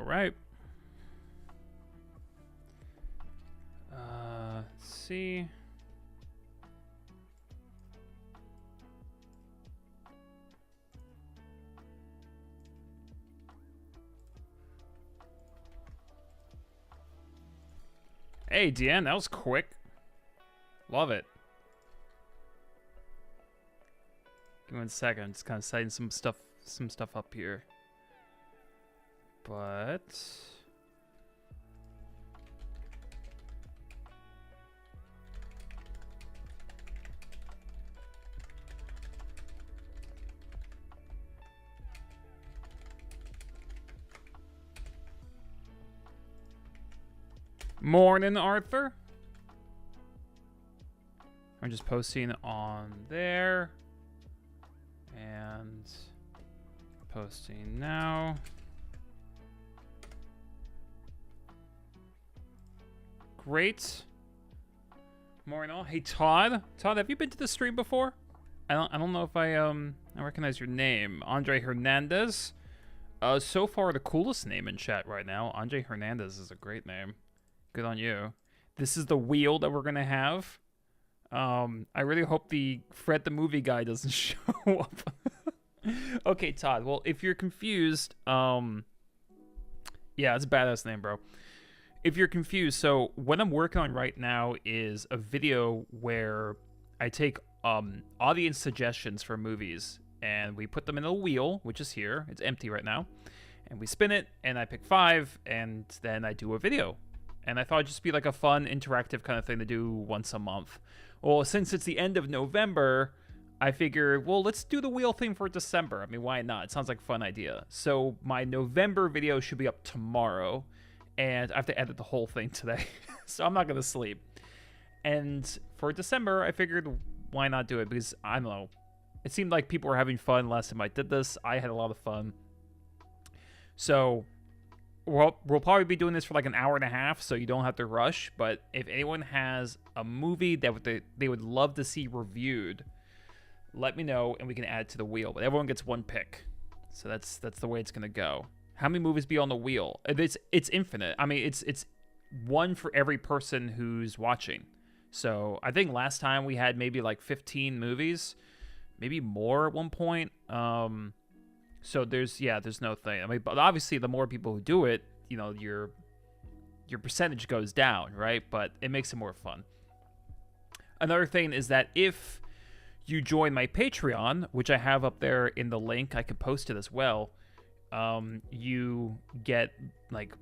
right. Let's see. Hey, Deanne, that was quick. Love it. Give me 1 second. Just kind of setting some stuff up here. But morning, Arthur. I'm just posting on there and posting now. Great. Morning all. Hey Todd. Todd, have you been to the stream before? I don't know if I recognize your name. Andre Hernandez. So far the coolest name in chat right now. Andre Hernandez is a great name. Good on you. This is the wheel that we're gonna have. I really hope the Fred the movie guy doesn't show up. Okay, Todd. Well, if you're confused, yeah, it's a badass name, bro. If you're confused, so what I'm working on right now is a video where I take audience suggestions for movies and we put them in a wheel, which is here. It's empty right now. And we spin it and I pick 5 and then I do a video. And I thought it'd just be like a fun, interactive kind of thing to do once a month. Well, since it's the end of November, I figured, well, let's do the wheel thing for December. I mean, why not? It sounds like a fun idea. So my November video should be up tomorrow. And I have to edit the whole thing today. So I'm not going to sleep. And for December, I figured, why not do it? Because, I don't know, it seemed like people were having fun last time I did this. I had a lot of fun. So we'll probably be doing this for like an hour and a half, so you don't have to rush. But if anyone has a movie that they would love to see reviewed, let me know and we can add it to the wheel. But everyone gets one pick. So that's the way it's going to go. How many movies be on the wheel? It's infinite. I mean, it's one for every person who's watching. So I think last time we had maybe like 15 movies, maybe more at one point. So there's no thing. I mean, but obviously the more people who do it, you know, your percentage goes down, right? But it makes it more fun. Another thing is that if you join my Patreon, which I have up there in the link, I could post it as well. You get like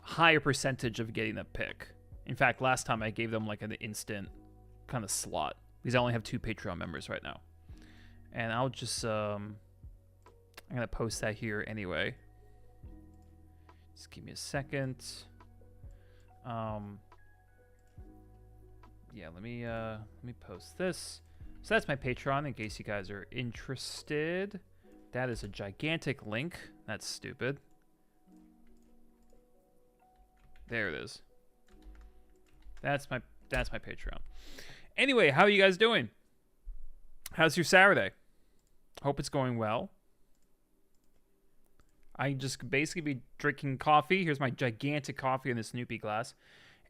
higher percentage of getting a pick. In fact, last time I gave them like an instant kind of slot because I only have 2 Patreon members right now. And I'll just I'm gonna post that here anyway. Just give me a second. Yeah, let me post this. So that's my Patreon in case you guys are interested. That is a gigantic link. That's stupid. There it is. That's my Patreon. Anyway, how are you guys doing? How's your Saturday? Hope it's going well. I just basically be drinking coffee. Here's my gigantic coffee in this Snoopy glass.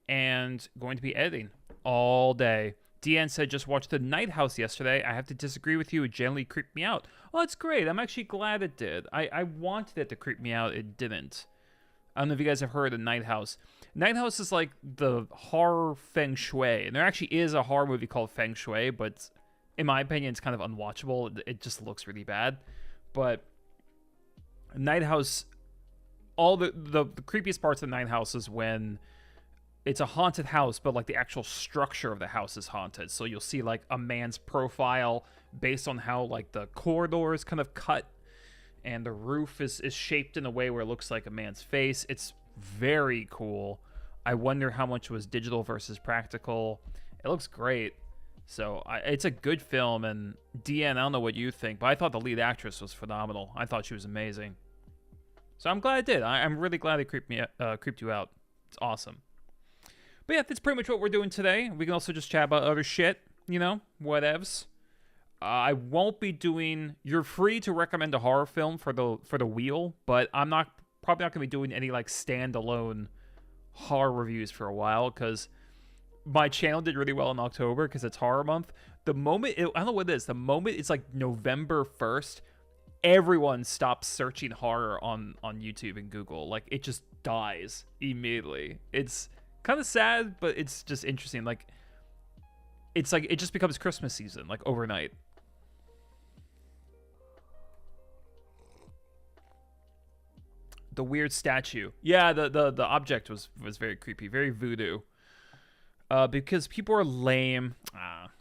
And going to be editing all day. Deanne said, just watched The Night House yesterday. I have to disagree with you. It generally creeped me out. Oh, that's great. I'm actually glad it did. I wanted it to creep me out. It didn't. I don't know if you guys have heard of Night House. Night House is like the horror feng shui. And there actually is a horror movie called Feng Shui, but in my opinion, it's kind of unwatchable. It just looks really bad. But Night House, all the creepiest parts of Night House is when it's a haunted house, but like the actual structure of the house is haunted. So you'll see like a man's profile based on how like the corridor is kind of cut and the roof is shaped in a way where it looks like a man's face. It's very cool. I wonder how much was digital versus practical. It looks great. So it's a good film. And Deanne, I don't know what you think, but I thought the lead actress was phenomenal. I thought she was amazing. So I'm glad it did. I'm really glad it creeped you out. It's awesome. But yeah, that's pretty much what we're doing today. We can also just chat about other shit, you know, whatevs. I won't be doing. You're free to recommend a horror film for the wheel, but I'm not probably not going to be doing any like standalone horror reviews for a while because my channel did really well in October because it's horror month. I don't know what it is. The moment it's like November 1st, everyone stops searching horror on YouTube and Google. Like, it just dies immediately. It's kind of sad, but it's just interesting. Like, it's like it just becomes Christmas season, like overnight. The weird statue. Yeah, the object was very creepy, very voodoo. Because people are lame.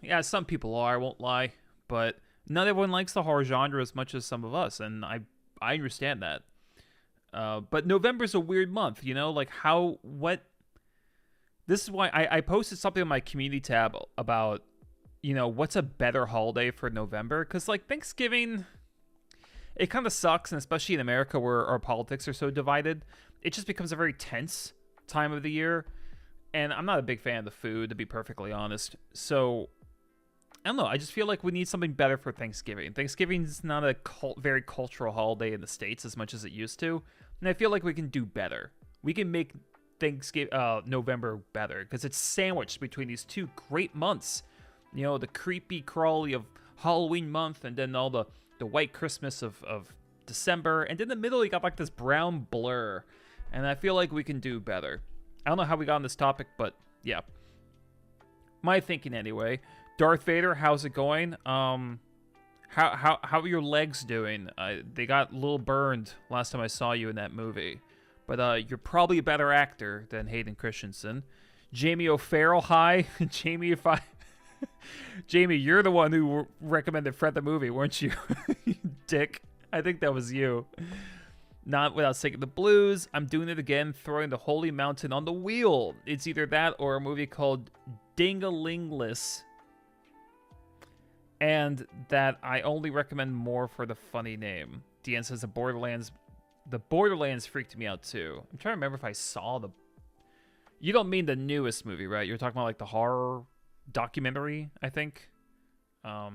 Yeah, some people are, I won't lie. But not everyone likes the horror genre as much as some of us, and I understand that. But November's a weird month, you know? Like, this is why I posted something on my community tab about, you know, what's a better holiday for November? Because, like, Thanksgiving, it kind of sucks, and especially in America where our politics are so divided, it just becomes a very tense time of the year. And I'm not a big fan of the food, to be perfectly honest. So, I don't know. I just feel like we need something better for Thanksgiving. Thanksgiving's not a very cultural holiday in the States as much as it used to. And I feel like we can do better. We can make November better because it's sandwiched between these two great months. You know, the creepy crawly of Halloween month, and then all the white Christmas of December, and in the middle you got like this brown blur, and I feel like we can do better. I don't know how we got on this topic, but yeah, my thinking anyway. Darth Vader, how's it going? How are your legs doing? They got a little burned last time I saw you in that movie, but you're probably a better actor than Hayden Christensen. Jamie O'Farrell, hi. Jamie, you're the one who recommended Fred the movie, weren't you? You dick. I think that was you. Not Without Singing the Blues. I'm doing it again, throwing the Holy Mountain on the wheel. It's either that or a movie called Dingalingless. And that I only recommend more for the funny name. Deanne says the Borderlands freaked me out too. I'm trying to remember if I saw the... You don't mean the newest movie, right? You're talking about like the horror documentary, I think. I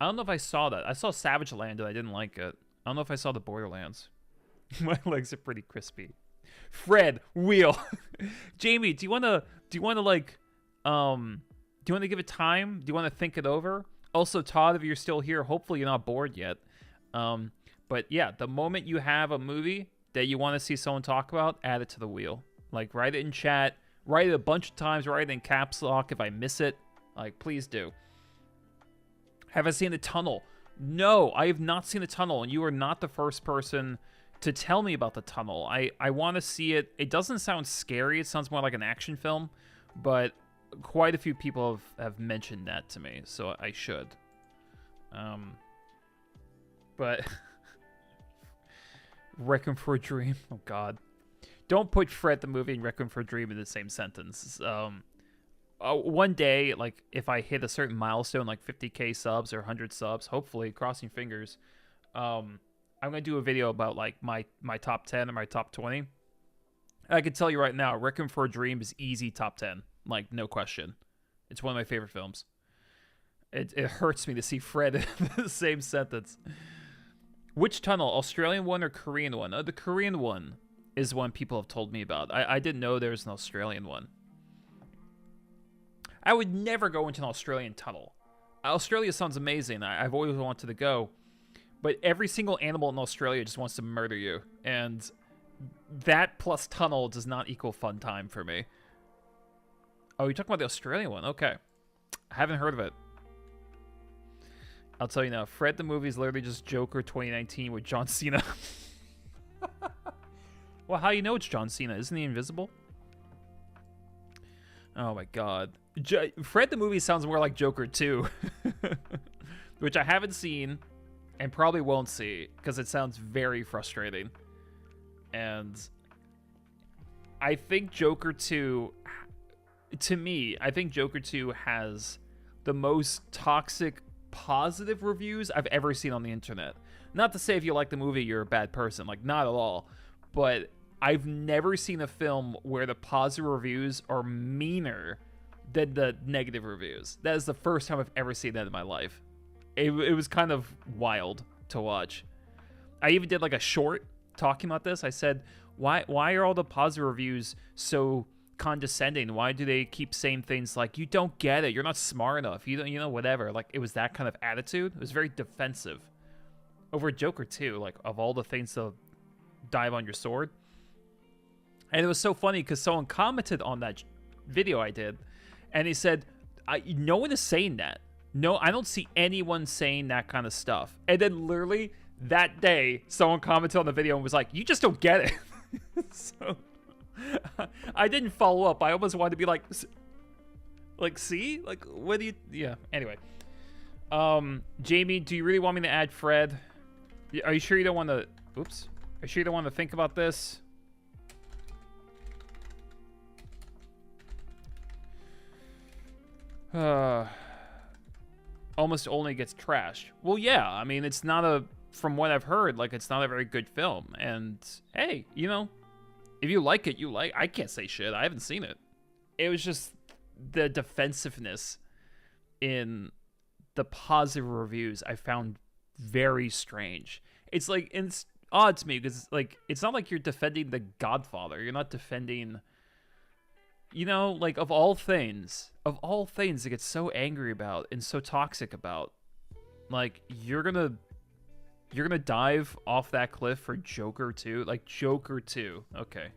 don't know if I saw that. I saw Savage Land and I didn't like it. I don't know if I saw the Borderlands. My legs are pretty crispy. Fred, wheel. Jamie, do you want to like do you want to give it time? Do you want to think it over? Also, Todd, if you're still here, hopefully you're not bored yet. But yeah, the moment you have a movie that you want to see someone talk about, add it to the wheel. Like, write it in chat. Write it a bunch of times. Write it in caps lock if I miss it. Like, please do. Have I seen The Tunnel? No, I have not seen The Tunnel, and you are not the first person to tell me about The Tunnel. I want to see it. It doesn't sound scary. It sounds more like an action film, but quite a few people have mentioned that to me, so I should. But Requiem for a Dream. Oh, God. Don't put Fred the movie and Requiem for a Dream in the same sentence. One day, like, if I hit a certain milestone, like 50k subs or 100 subs, hopefully, crossing fingers, I'm going to do a video about, like, my top 10 or my top 20. I can tell you right now, Requiem for a Dream is easy top 10. Like, no question. It's one of my favorite films. It hurts me to see Fred in the same sentence. Which tunnel? Australian one or Korean one? The Korean one is one people have told me about. I didn't know there was an Australian one. I would never go into an Australian tunnel. Australia sounds amazing. I've always wanted to go. But every single animal in Australia just wants to murder you. And that plus tunnel does not equal fun time for me. Oh, you're talking about the Australian one? Okay. I haven't heard of it. I'll tell you now. Fred the movie is literally just Joker 2019 with John Cena. Well, how do you know it's John Cena? Isn't he invisible? Oh my god. Fred the movie sounds more like Joker 2. Which I haven't seen and probably won't see because it sounds very frustrating. And I think Joker 2, to me, I think Joker 2 has the most toxic positive reviews I've ever seen on the internet. Not to say if you like the movie, you're a bad person. Like, not at all. But I've never seen a film where the positive reviews are meaner than the negative reviews. That is the first time I've ever seen that in my life. It was kind of wild to watch. I even did like a short talking about this. I said, why are all the positive reviews so condescending? Why do they keep saying things like, you don't get it, you're not smart enough, you don't, you know, whatever? Like, it was that kind of attitude. It was very defensive over Joker 2, like, of all the things to dive on your sword. And it was so funny because someone commented on that video I did, and he said, no one is saying that. No, I don't see anyone saying that kind of stuff. And then literally that day, someone commented on the video and was like, you just don't get it. So I didn't follow up. I almost wanted to be like, see? Like, what do you... Yeah, anyway. Jamie, do you really want me to add Fred? Are you sure you don't want to... Oops. Are you sure you don't want to think about this? Almost only gets trashed. Well, yeah, I mean, it's not a... From what I've heard, like, it's not a very good film. And, hey, you know, if you like it, you like... I can't say shit. I haven't seen it. It was just the defensiveness in the positive reviews I found very strange. It's like, it's odd to me because, like, it's not like you're defending The Godfather. You're not defending... You know, like, of all things to get so angry about and so toxic about, like, you're gonna dive off that cliff for Joker 2? Like, Joker 2. Okay.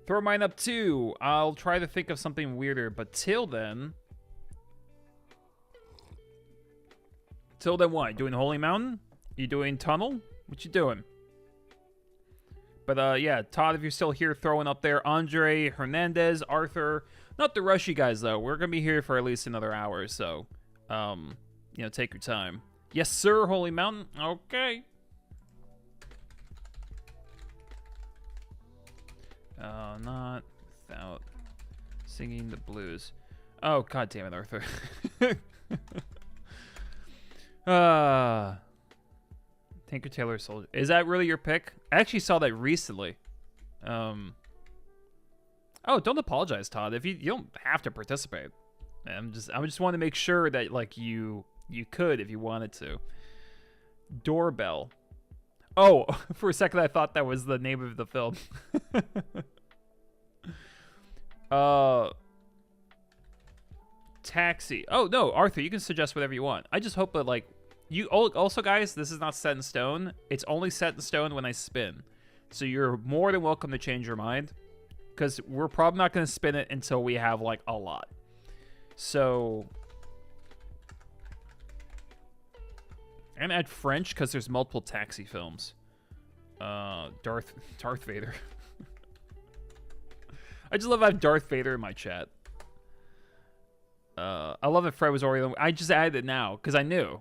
Throw mine up too. I'll try to think of something weirder, but till then what? Doing Holy Mountain? You doing Tunnel? What you doing? But, yeah, Todd, if you're still here, throwing up there. Andre, Hernandez, Arthur. Not to rush you guys, though. We're going to be here for at least another hour, so, you know, take your time. Yes, sir, Holy Mountain. Okay. Not without singing the blues. Oh, god damn it, Arthur. Tinker Tailor Soldier. Is that really your pick? I actually saw that recently. Oh, don't apologize, Todd. If you don't have to participate. I just want to make sure that, like, you could if you wanted to. Doorbell. Oh, for a second I thought that was the name of the film. Taxi. Oh no, Arthur, you can suggest whatever you want. I just hope that, like, you also, guys, this is not set in stone. It's only set in stone when I spin. So you're more than welcome to change your mind, because we're probably not going to spin it until we have, like, a lot. So, I'm gonna add French because there's multiple Taxi films. Darth Vader. I just love I have Darth Vader in my chat. I love that Fred was already... I just added it now because I knew.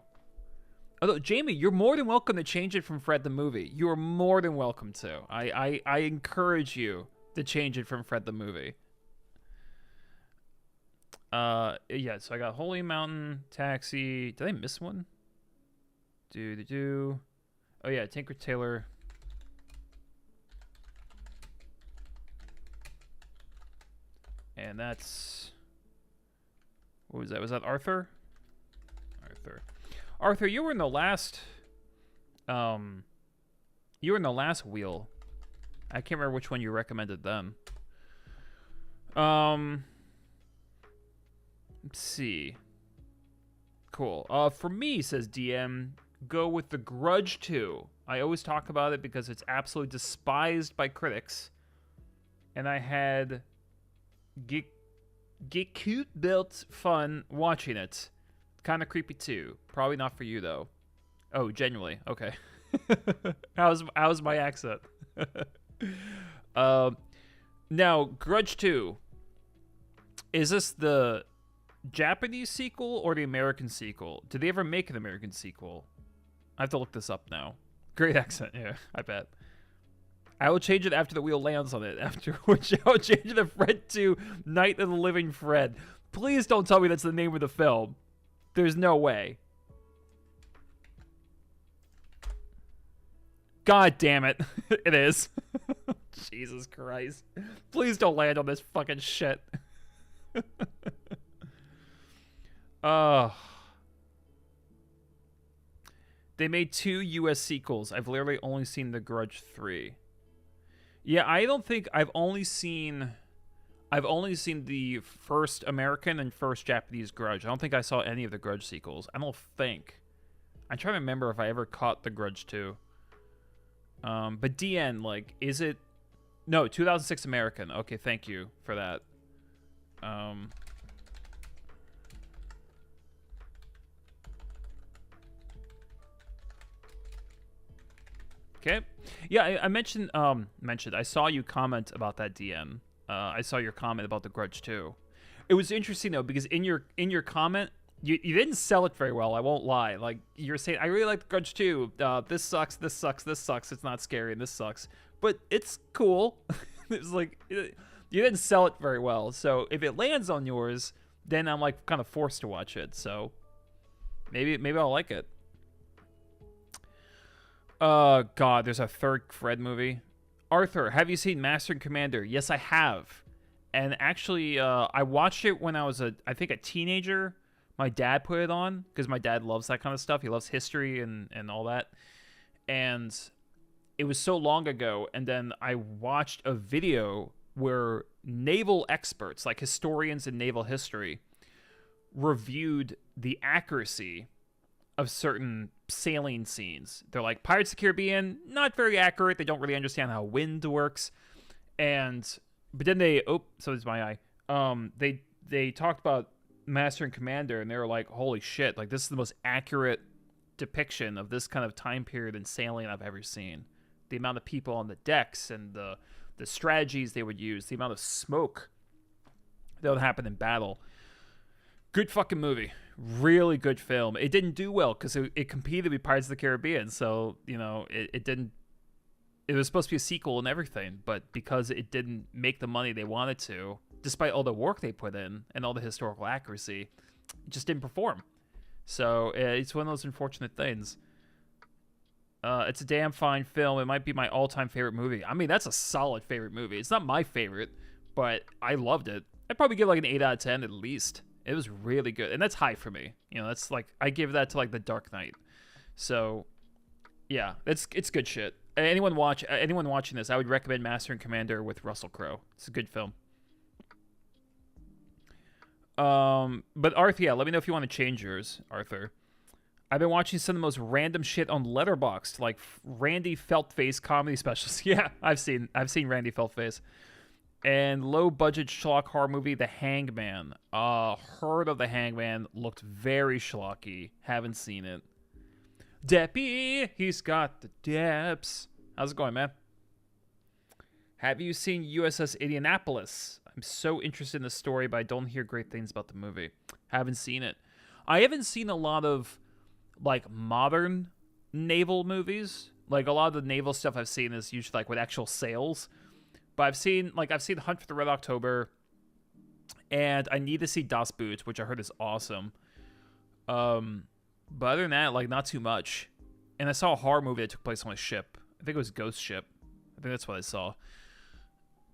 Although, Jamie, you're more than welcome to change it from Fred the movie. You are more than welcome to. I encourage you to change it from Fred the movie. Yeah, so I got Holy Mountain, Taxi. Did I miss one? Oh, yeah, Tinker Tailor. And that's... What was that? Was that Arthur? Arthur, you were in the last... you were in the last wheel. I can't remember which one you recommended then. Let's see. Cool. For me, says DM, go with The Grudge 2. I always talk about it because it's absolutely despised by critics. And I had get cute built fun watching it. Kind of creepy too. Probably not for you though. Oh, genuinely. Okay. How's my accent? Now, Grudge 2. Is this the Japanese sequel or the American sequel? Did they ever make an American sequel? I have to look this up now. Great accent, yeah, I bet. I will change it after the wheel lands on it, after which I will change it to Fred 2, Night of the Living Fred. Please don't tell me that's the name of the film. There's no way. God damn it. It is. Jesus Christ. Please don't land on this fucking shit. They made 2 U.S. sequels. I've literally only seen The Grudge 3. Yeah, I don't think I've only seen the first American and first Japanese Grudge. I don't think I saw any of the Grudge sequels. I don't think. I'm trying to remember if I ever caught The Grudge 2. But DN, like, is it... No, 2006 American. Okay, thank you for that. Okay. Yeah, I mentioned, I saw you comment about that DN. I saw your comment about The Grudge 2. It was interesting, though, because in your comment, you didn't sell it very well, I won't lie. Like, you're saying, I really like The Grudge 2. This sucks, this sucks, this sucks. It's not scary, and this sucks. But it's cool. It's like, you didn't sell it very well. So if it lands on yours, then I'm, like, kind of forced to watch it. So maybe I'll like it. God, there's a third Fred movie. Arthur, have you seen Master and Commander? Yes, I have. And actually, I watched it when I was I think a teenager. My dad put it on because my dad loves that kind of stuff. He loves history and all that. And it was so long ago. And then I watched a video where naval experts, like historians in naval history, reviewed the accuracy of certain sailing scenes. They're like, Pirates of the Caribbean, not very accurate. They don't really understand how wind works. But then so is my eye. They talked about Master and Commander, and they were like, holy shit, like, this is the most accurate depiction of this kind of time period in sailing I've ever seen. The amount of people on the decks and the strategies they would use, the amount of smoke that would happen in battle. Good fucking movie. Really good film. It didn't do well because it competed with Pirates of the Caribbean, so, you know, it didn't... It was supposed to be a sequel and everything, but because it didn't make the money they wanted to, despite all the work they put in and all the historical accuracy, it just didn't perform. So it's one of those unfortunate things. It's a damn fine film. It might be my all-time favorite movie. I mean, that's a solid favorite movie. It's not my favorite, but I loved it. I'd probably give like an 8 out of 10 at least. It was really good, and that's high for me. You know, that's like, I give that to like The Dark Knight. So, yeah, it's good shit. Anyone watching this, I would recommend Master and Commander with Russell Crowe. It's a good film. But Arthur, yeah, let me know if you want to change yours, Arthur. I've been watching some of the most random shit on Letterboxd, like Randy Feltface comedy specials. Yeah, I've seen Randy Feltface. And low-budget schlock horror movie, The Hangman. Heard of The Hangman. Looked very schlocky. Haven't seen it. Deppy, he's got the deps. How's it going, man? Have you seen USS Indianapolis? I'm so interested in the story, but I don't hear great things about the movie. Haven't seen it. I haven't seen a lot of, like, modern naval movies. Like, a lot of the naval stuff I've seen is usually, like, with actual sails. But I've seen Hunt for the Red October, and I need to see Das Boot, which I heard is awesome. But other than that, like, not too much. And I saw a horror movie that took place on a ship. I think it was Ghost Ship. I think that's what I saw.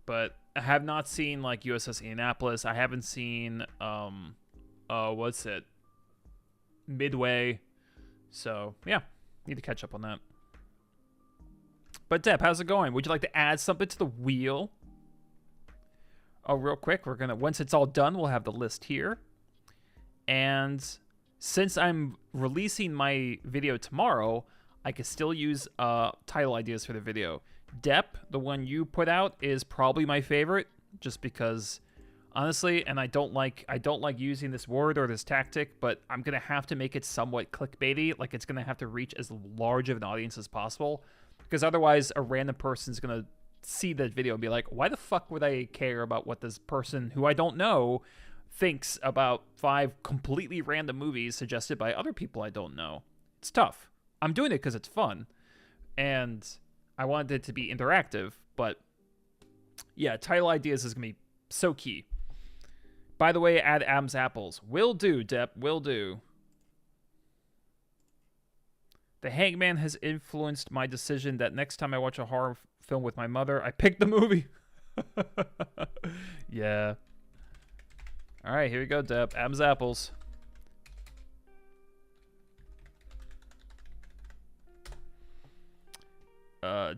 But I have not seen, like, USS Indianapolis. I haven't seen, what's it? Midway. So, yeah, need to catch up on that. But Depp, how's it going? Would you like to add something to the wheel? Oh, real quick, once it's all done, we'll have the list here. And since I'm releasing my video tomorrow, I can still use title ideas for the video. Depp, the one you put out, is probably my favorite, just because, honestly, and I don't like using this word or this tactic, but I'm gonna have to make it somewhat clickbaity. Like, it's gonna have to reach as large of an audience as possible. Because otherwise, a random person's going to see that video and be like, why the fuck would I care about what this person, who I don't know, thinks about 5 completely random movies suggested by other people I don't know? It's tough. I'm doing it because it's fun. And I wanted it to be interactive. But, yeah, title ideas is going to be so key. By the way, add Adam's Apples. Will do, Depp. Will do. The Hangman has influenced my decision that next time I watch a horror film with my mother, I pick the movie. Yeah. All right, here we go, Deb. Adam's Apples.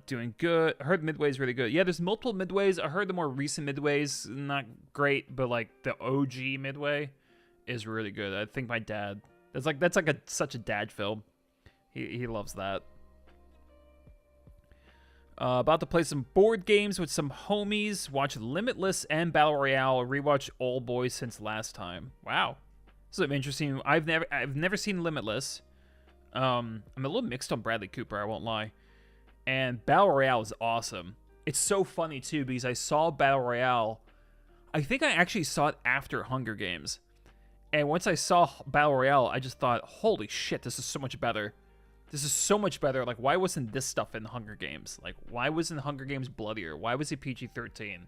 Doing good. I heard Midway's really good. Yeah, there's multiple Midways. I heard the more recent Midways not great, but like the OG Midway is really good. I think my dad. That's like such a dad film. He loves that. About to play some board games with some homies. Watch Limitless and Battle Royale. Rewatch Old Boy since last time. Wow, this is interesting. I've never seen Limitless. I'm a little mixed on Bradley Cooper. I won't lie. And Battle Royale is awesome. It's so funny too because I saw Battle Royale. I think I actually saw it after Hunger Games. And once I saw Battle Royale, I just thought, holy shit, this is so much better. This is so much better. Like, why wasn't this stuff in Hunger Games? Like, why wasn't Hunger Games bloodier? Why was it PG-13?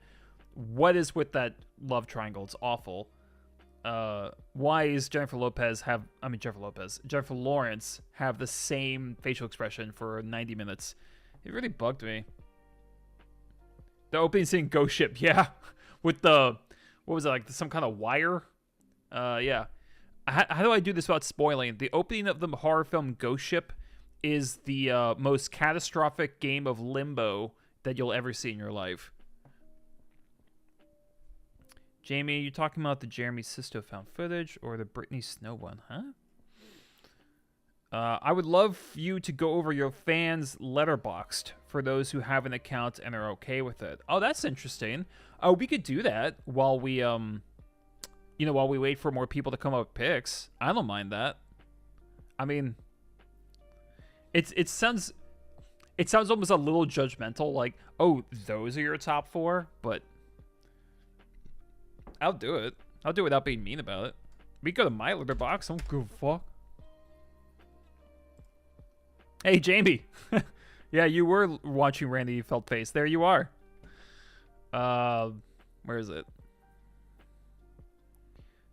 What is with that love triangle? It's awful. Why is Jennifer Lawrence have the same facial expression for 90 minutes? It really bugged me. The opening scene, Ghost Ship, yeah. With the, what was it, like some kind of wire? Yeah. How do I do this without spoiling? The opening of the horror film Ghost Ship is the most catastrophic game of limbo that you'll ever see in your life. Jamie, you talking about the Jeremy Sisto found footage or the Brittany Snow one, huh? I would love you to go over your fans' Letterboxd for those who have an account and are okay with it. Oh, that's interesting. Oh, we could do that while we while we wait for more people to come up with picks. I don't mind that. I mean, it sounds almost a little judgmental, like, oh, those are your top 4, but I'll do it. I'll do it without being mean about it. We go to my Letterboxd. I don't give a fuck. Hey, Jamie. Yeah, you were watching Randy Feltface. There you are. Where is it?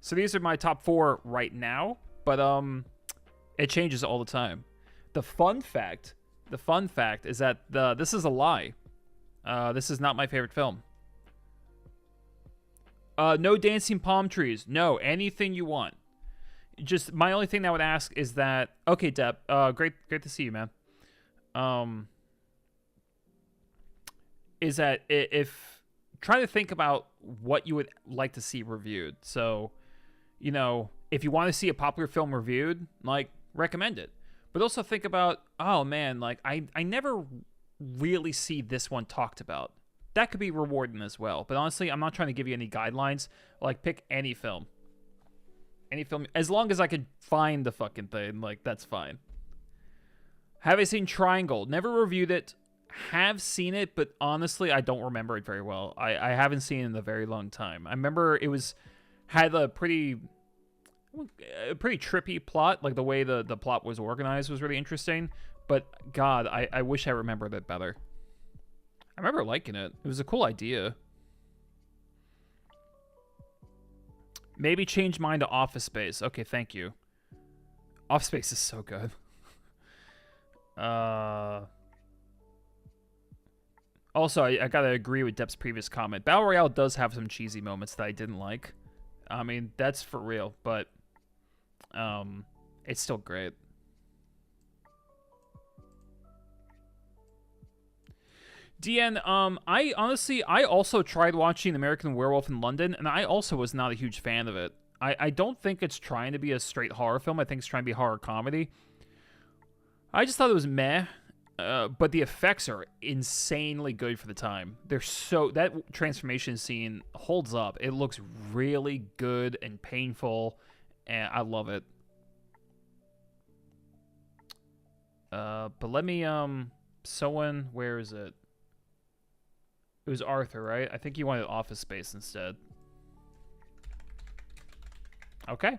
So these are my top 4 right now, but it changes all the time. The fun fact is that this is a lie. This is not my favorite film. No dancing palm trees. No, anything you want. Just my only thing that I would ask is that, okay, Deb, great to see you, man. Is that if try to think about what you would like to see reviewed. So, if you want to see a popular film reviewed, like, recommend it. But also think about, oh man, like I never really see this one talked about. That could be rewarding as well. But honestly, I'm not trying to give you any guidelines. Like, pick any film. Any film, as long as I could find the fucking thing, like, that's fine. Have I seen Triangle? Never reviewed it. Have seen it, but honestly, I don't remember it very well. I haven't seen it in a very long time. I remember it had a pretty trippy plot. Like, the way the plot was organized was really interesting. But, God, I wish I remembered it better. I remember liking it. It was a cool idea. Maybe change mine to Office Space. Okay, thank you. Office Space is so good. Also, I gotta agree with Depp's previous comment. Battle Royale does have some cheesy moments that I didn't like. I mean, that's for real, but it's still great. DN, I also tried watching American Werewolf in London, and I also was not a huge fan of it. I don't think it's trying to be a straight horror film. I think it's trying to be horror comedy. I just thought it was meh, but the effects are insanely good for the time. That transformation scene holds up. It looks really good and painful, and I love it. But let me, where is it? It was Arthur, right? I think you wanted Office Space instead. Okay.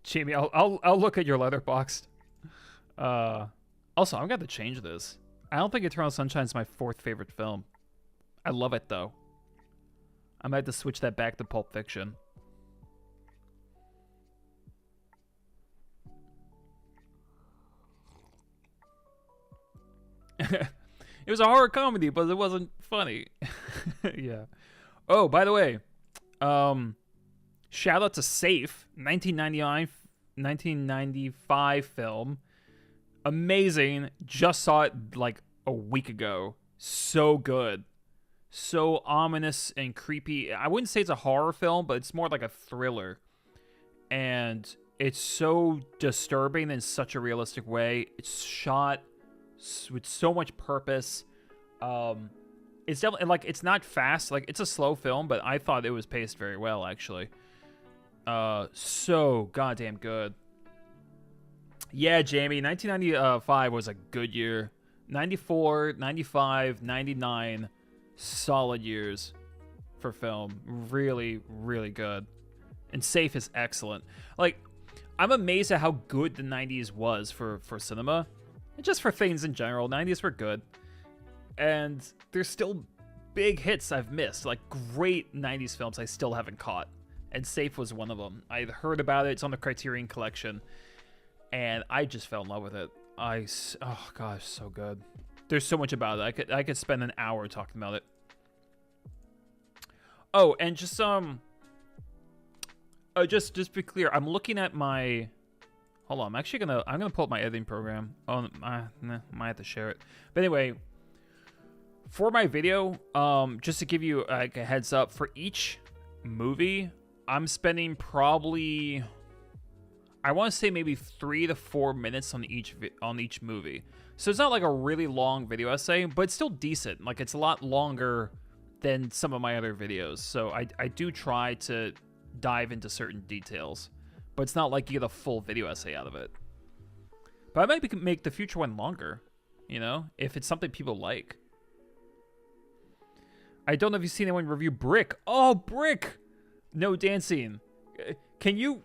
Jamie, I'll look at your Letterboxd. Also, I'm gonna have to change this. I don't think Eternal Sunshine is my 4th favorite film. I love it though. I might have to switch that back to Pulp Fiction. It was a horror comedy, but it wasn't funny. Yeah. Oh, by the way, shout out to Safe, 1995 film. Amazing. Just saw it like a week ago. So good. So ominous and creepy. I wouldn't say it's a horror film, but it's more like a thriller. And it's so disturbing in such a realistic way. It's shot with so much purpose. It's definitely like, it's not fast. Like, it's a slow film, but I thought it was paced very well, actually. So goddamn good. Yeah, Jamie, 1995 was a good year. 94, 95, 99, solid years for film. Really, really good. And Safe is excellent. Like, I'm amazed at how good the 90s was for cinema. And just for things in general, 90s were good. And there's still big hits I've missed. Like, great 90s films I still haven't caught. And Safe was one of them. I'd heard about it. It's on the Criterion Collection. And I just fell in love with it. Oh gosh, so good. There's so much about it. I could spend an hour talking about it. Oh, and just be clear. I'm looking at my. Hold on. I'm gonna pull up my editing program. Oh, might have to share it. But anyway, for my video, just to give you like a heads up, for each movie, I'm spending probably, I want to say maybe 3 to 4 minutes on each movie. So it's not like a really long video essay, but it's still decent. Like, it's a lot longer than some of my other videos. So I do try to dive into certain details, but it's not like you get a full video essay out of it. But I might make the future one longer, you know, if it's something people like. I don't know if you've seen anyone review Brick. Oh, Brick! No dancing. Can you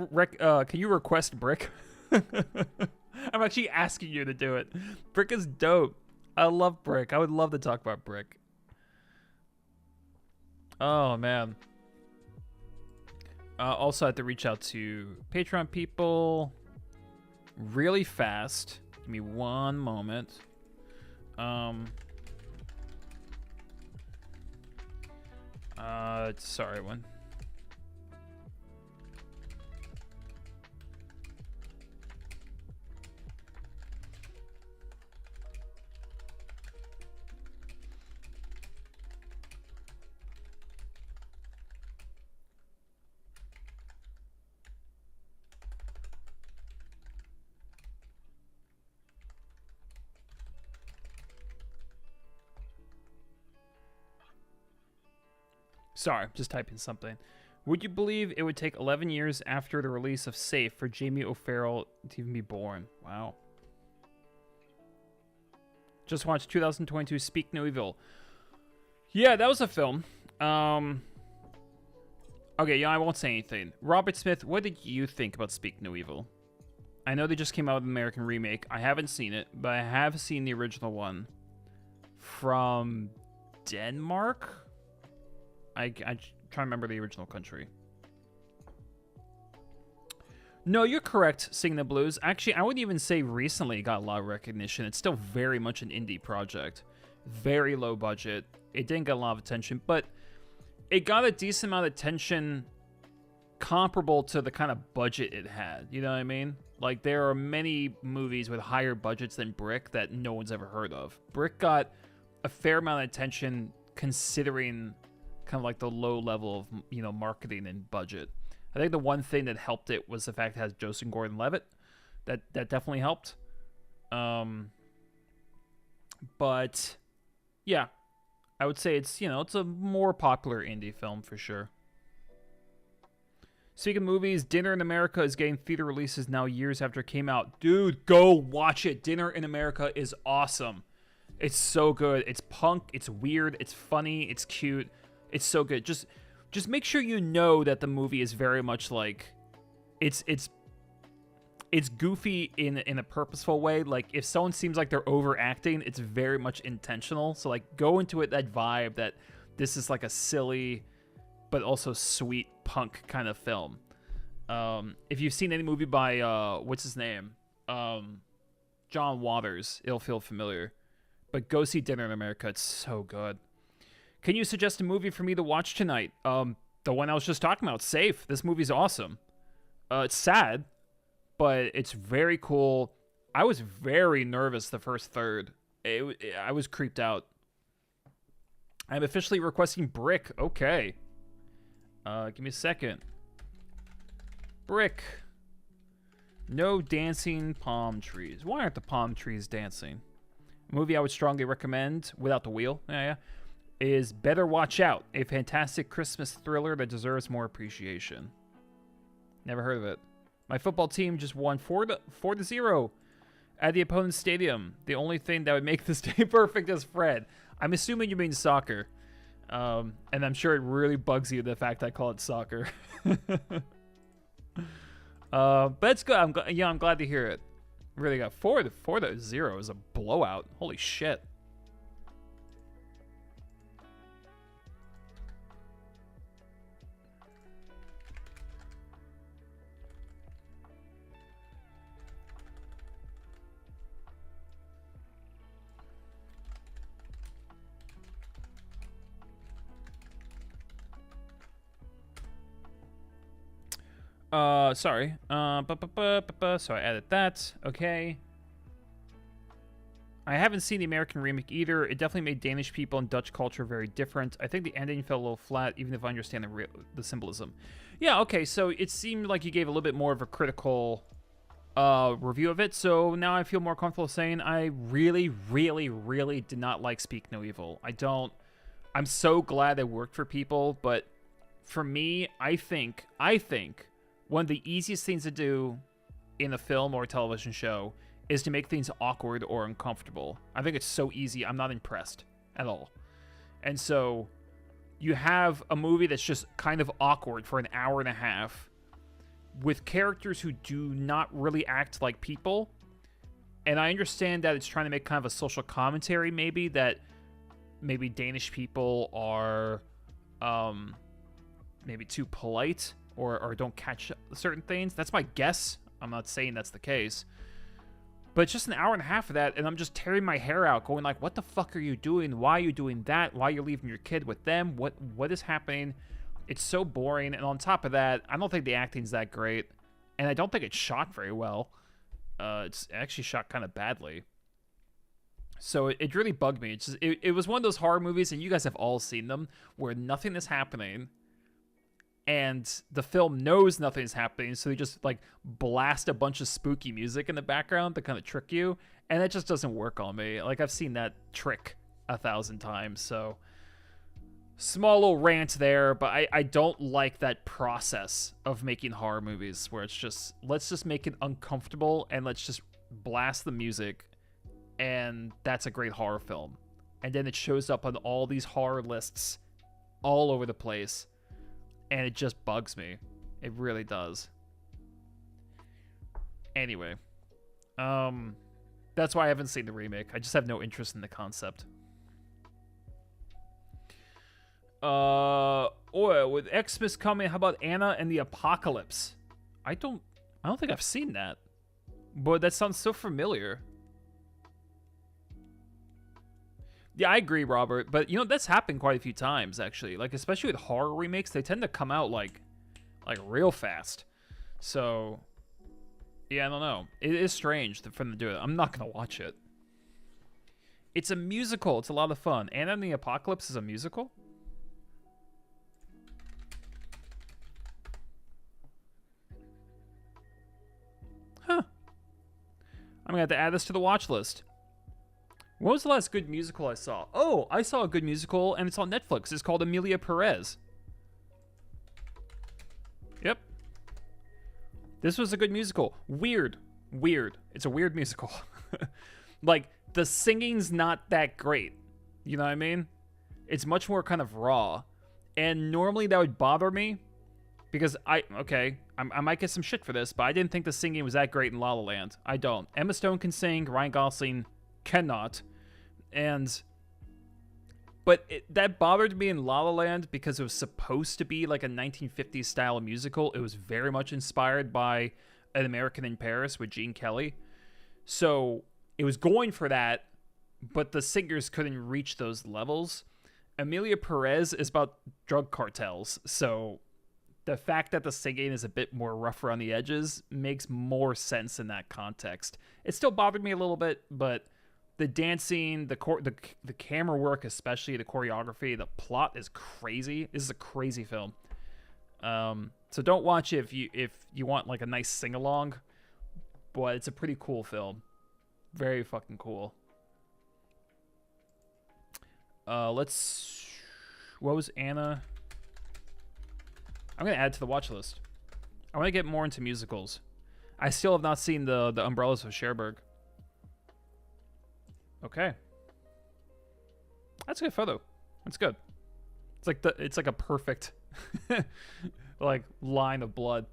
request Brick? I'm actually asking you to do it. Brick is dope. I love Brick. I would love to talk about Brick. Oh man. Also, I have to reach out to Patreon people really fast. Give me one moment. Sorry, one. Sorry, just typing something. Would you believe it would take 11 years after the release of Safe for Jamie O'Farrell to even be born? Wow. Just watched 2022 Speak No Evil. Yeah, that was a film. Okay, yeah, I won't say anything. Robert Smith, what did you think about Speak No Evil? I know they just came out with an American remake. I haven't seen it, but I have seen the original one from Denmark. I try to remember the original country. No, you're correct, Sing the Blues. Actually, I wouldn't even say recently it got a lot of recognition. It's still very much an indie project. Very low budget. It didn't get a lot of attention, but it got a decent amount of attention comparable to the kind of budget it had. You know what I mean? Like, there are many movies with higher budgets than Brick that no one's ever heard of. Brick got a fair amount of attention considering kind of like the low level of, you know, marketing and budget. I think the one thing that helped it was the fact it has Joseph Gordon-Levitt. That definitely helped. But yeah, I would say it's, you know, it's a more popular indie film for sure. Speaking of movies, Dinner in America is getting theater releases now years after it came out. Dude, go watch it. Dinner in America is awesome. It's so good. It's punk, it's weird, it's funny, it's cute. It's so good. Just make sure you know that the movie is very much like it's goofy in a purposeful way. Like, if someone seems like they're overacting, it's very much intentional. So like, go into it that vibe that this is like a silly but also sweet punk kind of film. If you've seen any movie by what's his name? John Waters, it'll feel familiar. But go see Dinner in America. It's so good. Can you suggest a movie for me to watch tonight? The one I was just talking about, Safe. This movie's awesome. It's sad, but it's very cool. I was very nervous the first third. I was creeped out. I'm officially requesting brick. Okay. Give me a second. Brick. No dancing palm trees. Why aren't the palm trees dancing? A movie I would strongly recommend, without the wheel, is Better Watch Out, a fantastic Christmas thriller that deserves more appreciation. Never heard of it. My football team just won 4-0 at the opponent's stadium. The only thing that would make this day perfect is Fred. I'm assuming you mean soccer. And I'm sure it really bugs you the fact I call it soccer. But it's good. I'm glad to hear it. Really got 4-0 is a blowout. Holy shit. Sorry. So I added that. Okay. I haven't seen the American remake either. It definitely made Danish people and Dutch culture very different. I think the ending fell a little flat, even if I understand the symbolism. Yeah, okay, so it seemed like you gave a little bit more of a critical review of it, so now I feel more comfortable saying I really, really, really did not like Speak No Evil. I'm so glad it worked for people, but for me, I think one of the easiest things to do in a film or a television show is to make things awkward or uncomfortable. I think it's so easy. I'm not impressed at all. And so you have a movie that's just kind of awkward for an hour and a half with characters who do not really act like people. And I understand that it's trying to make kind of a social commentary, maybe, that maybe Danish people are maybe too polite or don't catch certain things. That's my guess. I'm not saying that's the case. But it's just an hour and a half of that, and I'm just tearing my hair out, going like, what the fuck are you doing? Why are you doing that? Why are you leaving your kid with them? What is happening? It's so boring, and on top of that, I don't think the acting's that great, and I don't think it's shot very well. It's actually shot kind of badly. So it really bugged me. It was one of those horror movies, and you guys have all seen them, where nothing is happening, and the film knows nothing's happening, so they just like blast a bunch of spooky music in the background to kind of trick you, and it just doesn't work on me. Like, I've seen that trick 1,000 times, so small little rant there, but I don't like that process of making horror movies where it's just, let's just make it uncomfortable and let's just blast the music, and that's a great horror film. And then it shows up on all these horror lists all over the place. And it just bugs me. It really does. Anyway. That's why I haven't seen the remake. I just have no interest in the concept. With Xmas coming, how about Anna and the Apocalypse? I don't think I've seen that. But that sounds so familiar. Yeah, I agree, Robert. But, that's happened quite a few times, actually. Like, especially with horror remakes, they tend to come out, like real fast. So, yeah, I don't know. It is strange for them to do it. I'm not going to watch it. It's a musical. It's a lot of fun. Anna and the Apocalypse is a musical? Huh. I'm going to have to add this to the watch list. What was the last good musical I saw? Oh, I saw a good musical, and it's on Netflix. It's called Emilia Perez. Yep. This was a good musical. Weird. It's a weird musical. Like, the singing's not that great. You know what I mean? It's much more kind of raw. And normally that would bother me, because I might get some shit for this, but I didn't think the singing was that great in La La Land. I don't. Emma Stone can sing, Ryan Gosling cannot. But that bothered me in La La Land because it was supposed to be like a 1950s style musical. It was very much inspired by An American in Paris with Gene Kelly. So it was going for that, but the singers couldn't reach those levels. Emilia Perez is about drug cartels, so the fact that the singing is a bit more rough around the edges makes more sense in that context. It still bothered me a little bit, but the dancing, the camera work, especially the choreography, the plot is crazy. This is a crazy film. So don't watch it if you want like a nice sing along, but it's a pretty cool film. Very fucking cool. What was Anna? I'm gonna add to the watch list. I want to get more into musicals. I still have not seen the Umbrellas of Cherbourg. Okay, that's a good photo. That's good. It's like a perfect like line of blood.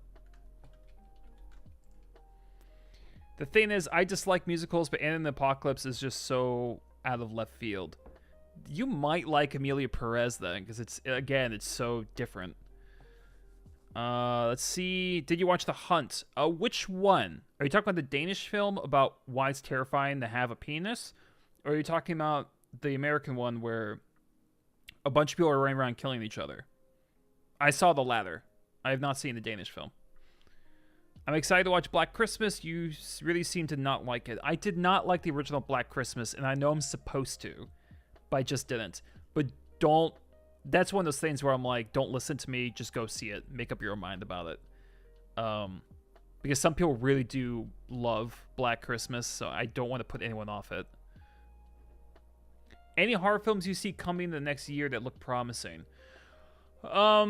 The thing is, I dislike musicals, but Anna and the Apocalypse is just so out of left field. You might like Emilia Perez then, because it's so different. Let's see. Did you watch The Hunt? Which one? Are you talking about the Danish film about why it's terrifying to have a penis? Or are you talking about the American one where a bunch of people are running around killing each other? I saw the latter. I have not seen the Danish film. I'm excited to watch Black Christmas. You really seem to not like it. I did not like the original Black Christmas, and I know I'm supposed to, but I just didn't. But don't... That's one of those things where I'm like, don't listen to me, just go see it. Make up your own mind about it. Because some people really do love Black Christmas, so I don't want to put anyone off it. Any horror films you see coming in the next year that look promising? Let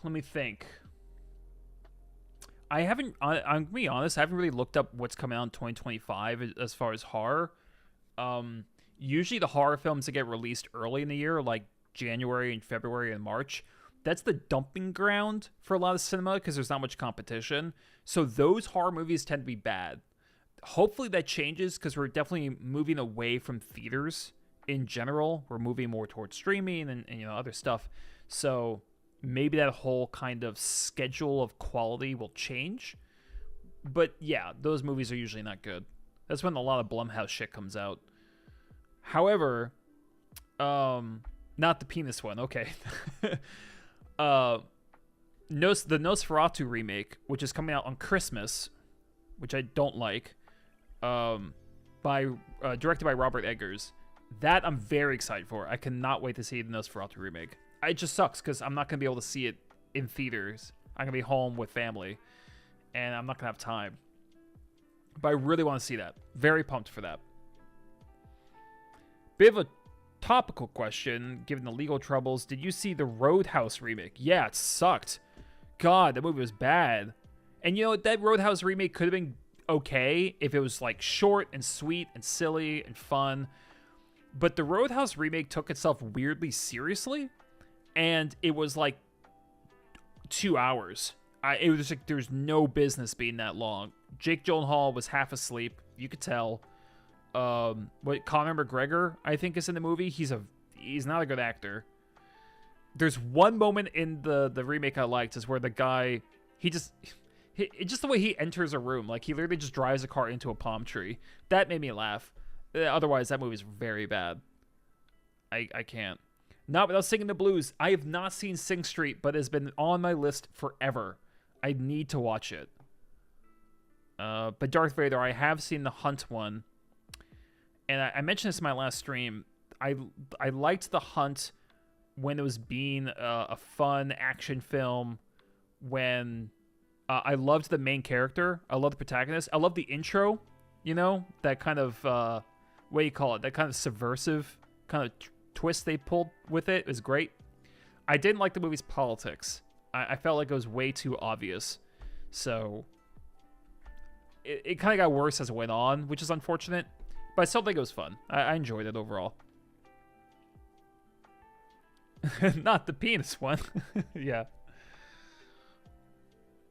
me think. I'm gonna be honest, I haven't really looked up what's coming out in 2025 as far as horror. Usually the horror films that get released early in the year, like January and February and March, that's the dumping ground for a lot of cinema because there's not much competition. So those horror movies tend to be bad. Hopefully that changes because we're definitely moving away from theaters in general. We're moving more towards streaming and other stuff. So maybe that whole kind of schedule of quality will change. But yeah, those movies are usually not good. That's when a lot of Blumhouse shit comes out. However, not the penis one, okay. The Nosferatu remake, which is coming out on Christmas, which I don't like, directed by Robert Eggers. That I'm very excited for. I cannot wait to see the Nosferatu remake. It just sucks because I'm not going to be able to see it in theaters. I'm going to be home with family, and I'm not going to have time. But I really want to see that. Very pumped for that. Bit of a topical question, given the legal troubles. Did you see the Roadhouse remake? Yeah, it sucked. God, that movie was bad. And you know, that Roadhouse remake could have been okay if it was like short and sweet and silly and fun. But the Roadhouse remake took itself weirdly seriously. And it was like 2 hours. It was like there's no business being that long. Jake Gyllenhaal was half asleep. You could tell. Conor McGregor, I think, is in the movie. He's not a good actor. There's one moment in the remake I liked is where the guy, it's just the way he enters a room. Like, he literally just drives a car into a palm tree. That made me laugh. Otherwise, that movie's very bad. I can't. Not Without Singing the Blues. I have not seen Sing Street, but it's been on my list forever. I need to watch it. But Darth Vader, I have seen the Hunt one. And I mentioned this in my last stream. I liked The Hunt when it was being a fun action film. When I loved the main character. I love the protagonist. I love the intro. You know, that kind of, what do you call it? That kind of subversive kind of twist they pulled with it is great. I didn't like the movie's politics. I felt like it was way too obvious. So it kind of got worse as it went on, which is unfortunate. But I still think it was fun. I enjoyed it overall. Not the penis one. Yeah.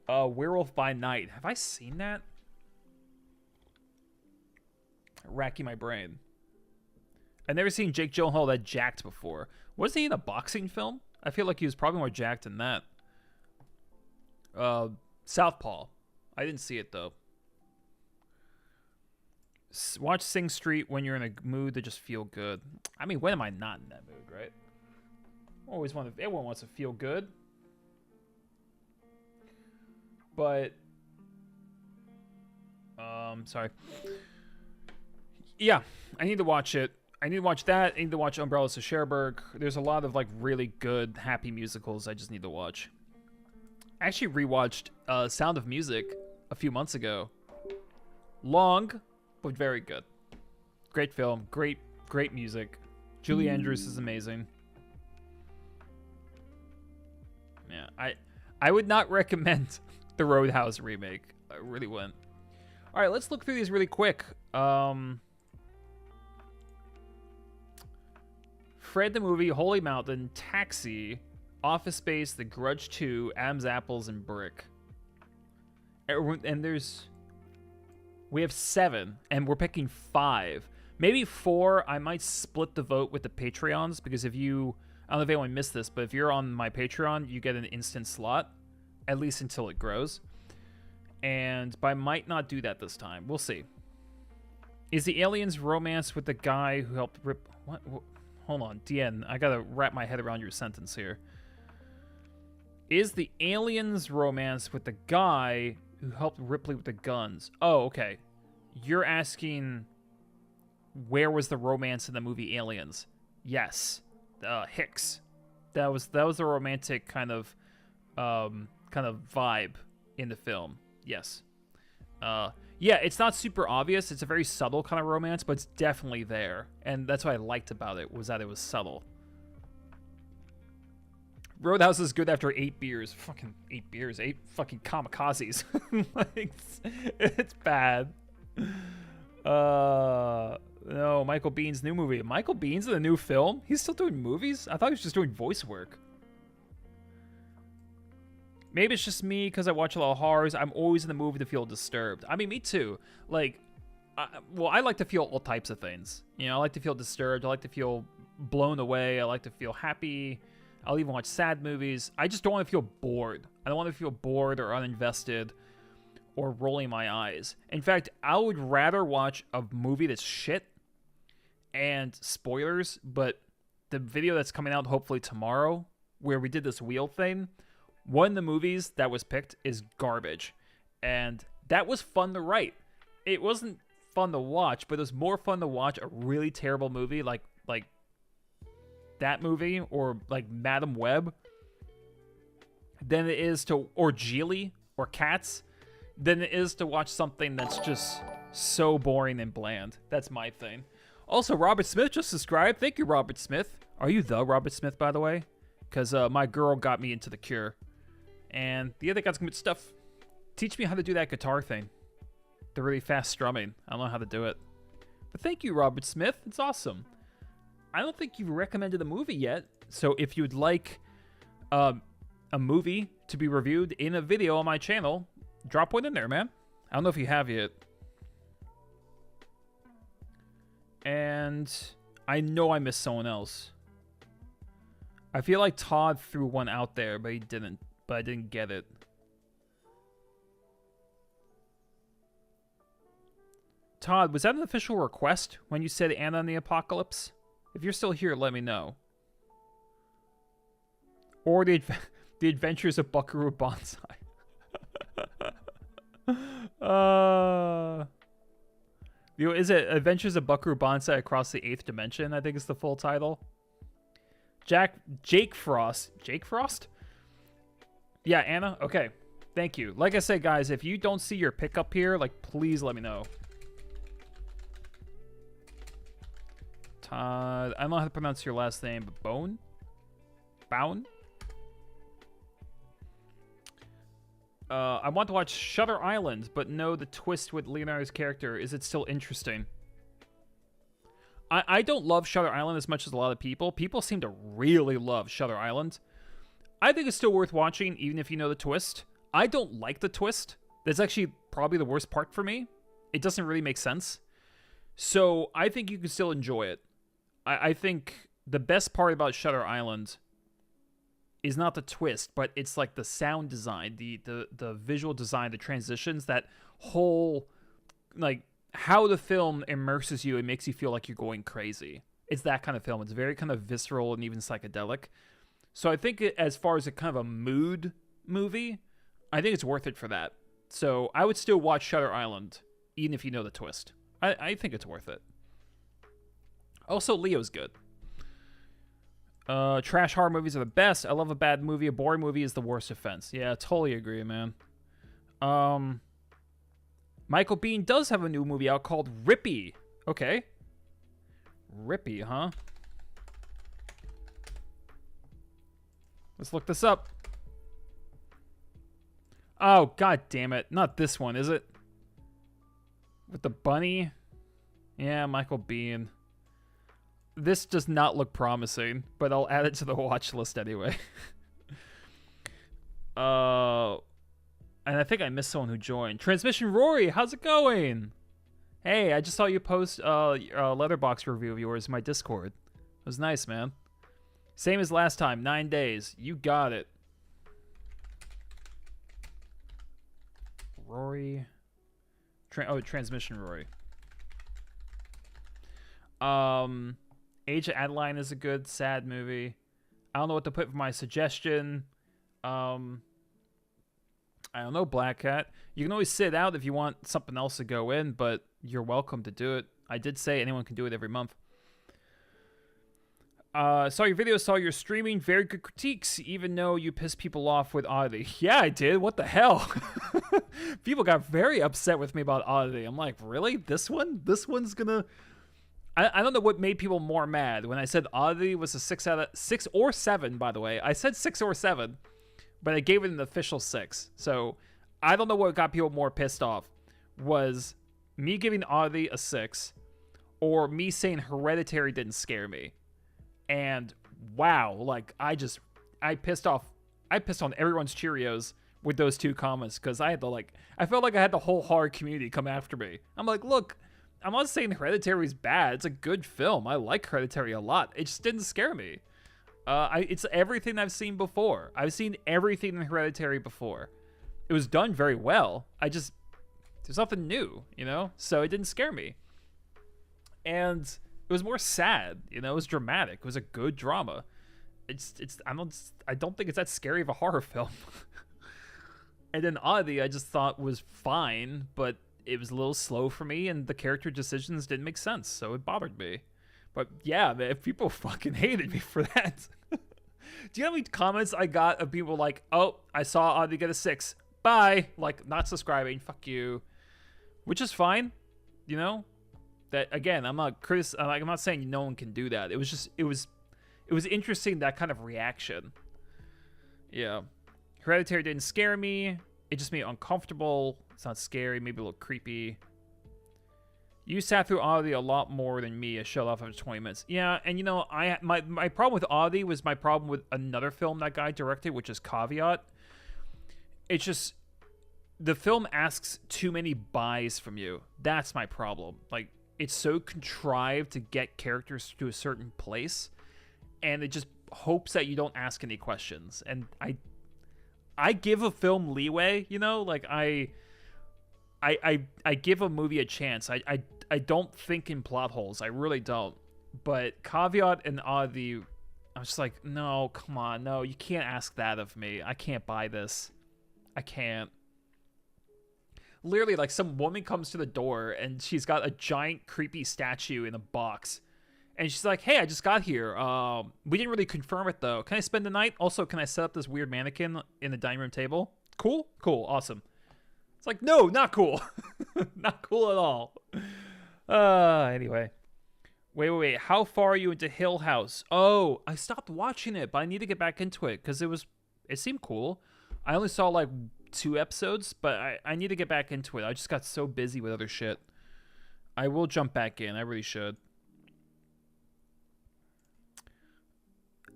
Werewolf by Night. Have I seen that? Racking my brain. I've never seen Jake Gyllenhaal that jacked before. Was he in a boxing film? I feel like he was probably more jacked than that. Southpaw. I didn't see it, though. Watch Sing Street when you're in a mood to just feel good. I mean, when am I not in that mood, right? Everyone wants to feel good. But sorry. Yeah, I need to watch it. I need to watch that. I need to watch Umbrellas of Cherbourg. There's a lot of like really good, happy musicals I just need to watch. I actually rewatched Sound of Music a few months ago. Long, but very good. Great film. Great music. Julie Andrews is amazing. Yeah, I would not recommend the Roadhouse remake. I really wouldn't. All right, let's look through these really quick. Fred the Movie, Holy Mountain, Taxi, Office Space, The Grudge 2, Adam's Apples, and Brick. And we have 7, and we're picking 5. Maybe 4, I might split the vote with the Patreons, because if you, I don't know if anyone missed this, but if you're on my Patreon, you get an instant slot, at least until it grows. But I might not do that this time. We'll see. Is the aliens romance with the guy who helped rip... What? Hold on, DN, I gotta wrap my head around your sentence here. Is the aliens romance with the guy who helped Ripley with the guns? Oh, okay. You're asking where was the romance in the movie Aliens? Yes. Hicks. That was the romantic kind of vibe in the film. Yes. Yeah, it's not super obvious. It's a very subtle kind of romance, but it's definitely there. And that's what I liked about it, was that it was subtle. Roadhouse is good after 8 beers. Fucking 8 beers. 8 fucking kamikazes. Like, it's bad. No, Michael Bihn's new movie. Michael Bihn's in a new film? He's still doing movies? I thought he was just doing voice work. Maybe it's just me because I watch a lot of horrors. I'm always in the mood to feel disturbed. I mean, me too. Like, I like to feel all types of things. You know, I like to feel disturbed. I like to feel blown away. I like to feel happy. I'll even watch sad movies. I just don't want to feel bored. I don't want to feel bored or uninvested or rolling my eyes. In fact, I would rather watch a movie that's shit and spoilers, but the video that's coming out hopefully tomorrow, where we did this wheel thing, one of the movies that was picked is garbage. And that was fun to write. It wasn't fun to watch, but it was more fun to watch a really terrible movie like that movie, or like Madam Web, than it is to, or Geely, or Cats, than it is to watch something that's just so boring and bland. That's my thing. Also, Robert Smith just subscribed. Thank you, Robert Smith. Are you the Robert Smith, by the way? Because my girl got me into The Cure. And the other guy's good stuff. Teach me how to do that guitar thing. The really fast strumming. I don't know how to do it. But thank you, Robert Smith. It's awesome. I don't think you've recommended a movie yet. So if you'd like a movie to be reviewed in a video on my channel, drop one in there, man. I don't know if you have yet. And I know I missed someone else. I feel like Todd threw one out there, but he didn't. But I didn't get it. Todd, was that an official request when you said Anna and the Apocalypse? If you're still here, let me know. Or the Adventures of Buckaroo Banzai. Is it Adventures of Buckaroo Banzai Across the 8th Dimension? I think is the full title. Jake Frost. Jake Frost? Yeah, Anna? Okay. Thank you. Like I said, guys, if you don't see your pickup here, like, please let me know. Todd. I don't know how to pronounce your last name, but Bowen? I want to watch Shutter Island, but know the twist with Leonardo's character. Is it still interesting? I don't love Shutter Island as much as a lot of people. People seem to really love Shutter Island. I think it's still worth watching, even if you know the twist. I don't like the twist. That's actually probably the worst part for me. It doesn't really make sense. So I think you can still enjoy it. I think the best part about Shutter Island is not the twist, but it's like the sound design, the visual design, the transitions, that whole, like, how the film immerses you and makes you feel like you're going crazy. It's that kind of film. It's very kind of visceral and even psychedelic. So I think as far as a kind of a mood movie, I think it's worth it for that. So I would still watch Shutter Island, even if you know the twist. I think it's worth it. Also, Leo's good. Trash horror movies are the best. I love a bad movie. A boring movie is the worst offense. Yeah, totally agree, man. Michael Biehn does have a new movie out called Rippy. Okay. Rippy, huh? Let's look this up. Oh, god damn it. Not this one, is it? With the bunny? Yeah, Michael Biehn. This does not look promising, but I'll add it to the watch list anyway. And I think I missed someone who joined. Transmission Rory, how's it going? Hey, I just saw you post a Letterboxd review of yours in my Discord. It was nice, man. Same as last time, 9 days. You got it. Rory. Transmission Rory. Age of Adeline is a good, sad movie. I don't know what to put for my suggestion. I don't know, Black Cat. You can always sit out if you want something else to go in, but you're welcome to do it. I did say anyone can do it every month. Saw your video, saw your streaming. Very good critiques, even though you pissed people off with Oddity. Yeah, I did. What the hell? People got very upset with me about Oddity. I'm like, really? This one? This one's gonna... I don't know what made people more mad when I said Oddity was a 6 or 7, by the way. I said 6 or 7. But I gave it an official 6. So I don't know what got people more pissed off. Was me giving Oddity a 6 or me saying Hereditary didn't scare me. And wow, like I pissed on everyone's Cheerios with those two comments because I felt like I had the whole horror community come after me. I'm like, look, I'm not saying Hereditary is bad. It's a good film. I like Hereditary a lot. It just didn't scare me. It's everything I've seen before. I've seen everything in Hereditary before. It was done very well. There's nothing new, you know? So it didn't scare me. And it was more sad, you know? It was dramatic. It was a good drama. I don't think it's that scary of a horror film. And then Oddity, I just thought was fine, but it was a little slow for me, and the character decisions didn't make sense, so it bothered me. But yeah, man, people fucking hated me for that. Do you know how many comments I got of people like, oh, I saw Oddity get a 6. Bye. Like, not subscribing. Fuck you. Which is fine. You know? That, again, I'm not saying no one can do that. It was just, it was interesting, that kind of reaction. Yeah. Hereditary didn't scare me. It just made me uncomfortable. It's not scary. Maybe a little creepy. You sat through Oddity a lot more than me. I shut off after 20 minutes. Yeah, and you know, my problem with Oddity was my problem with another film that guy directed, which is Caveat. It's just, the film asks too many buys from you. That's my problem. Like, it's so contrived to get characters to a certain place, and it just hopes that you don't ask any questions. And I give a film leeway, you know? Like, I give a movie a chance. I don't think in plot holes. I really don't. But Caveat and Oddity, I'm just like, no, come on. No, you can't ask that of me. I can't buy this. I can't. Literally, like, some woman comes to the door and she's got a giant creepy statue in a box. And she's like, hey, I just got here. We didn't really confirm it, though. Can I spend the night? Also, can I set up this weird mannequin in the dining room table? Cool? Cool. Awesome. It's like, no, not cool. Not cool at all. Anyway. Wait. How far are you into Hill House? Oh, I stopped watching it, but I need to get back into it because it seemed cool. I only saw like 2 episodes, but I need to get back into it. I just got so busy with other shit. I will jump back in. I really should.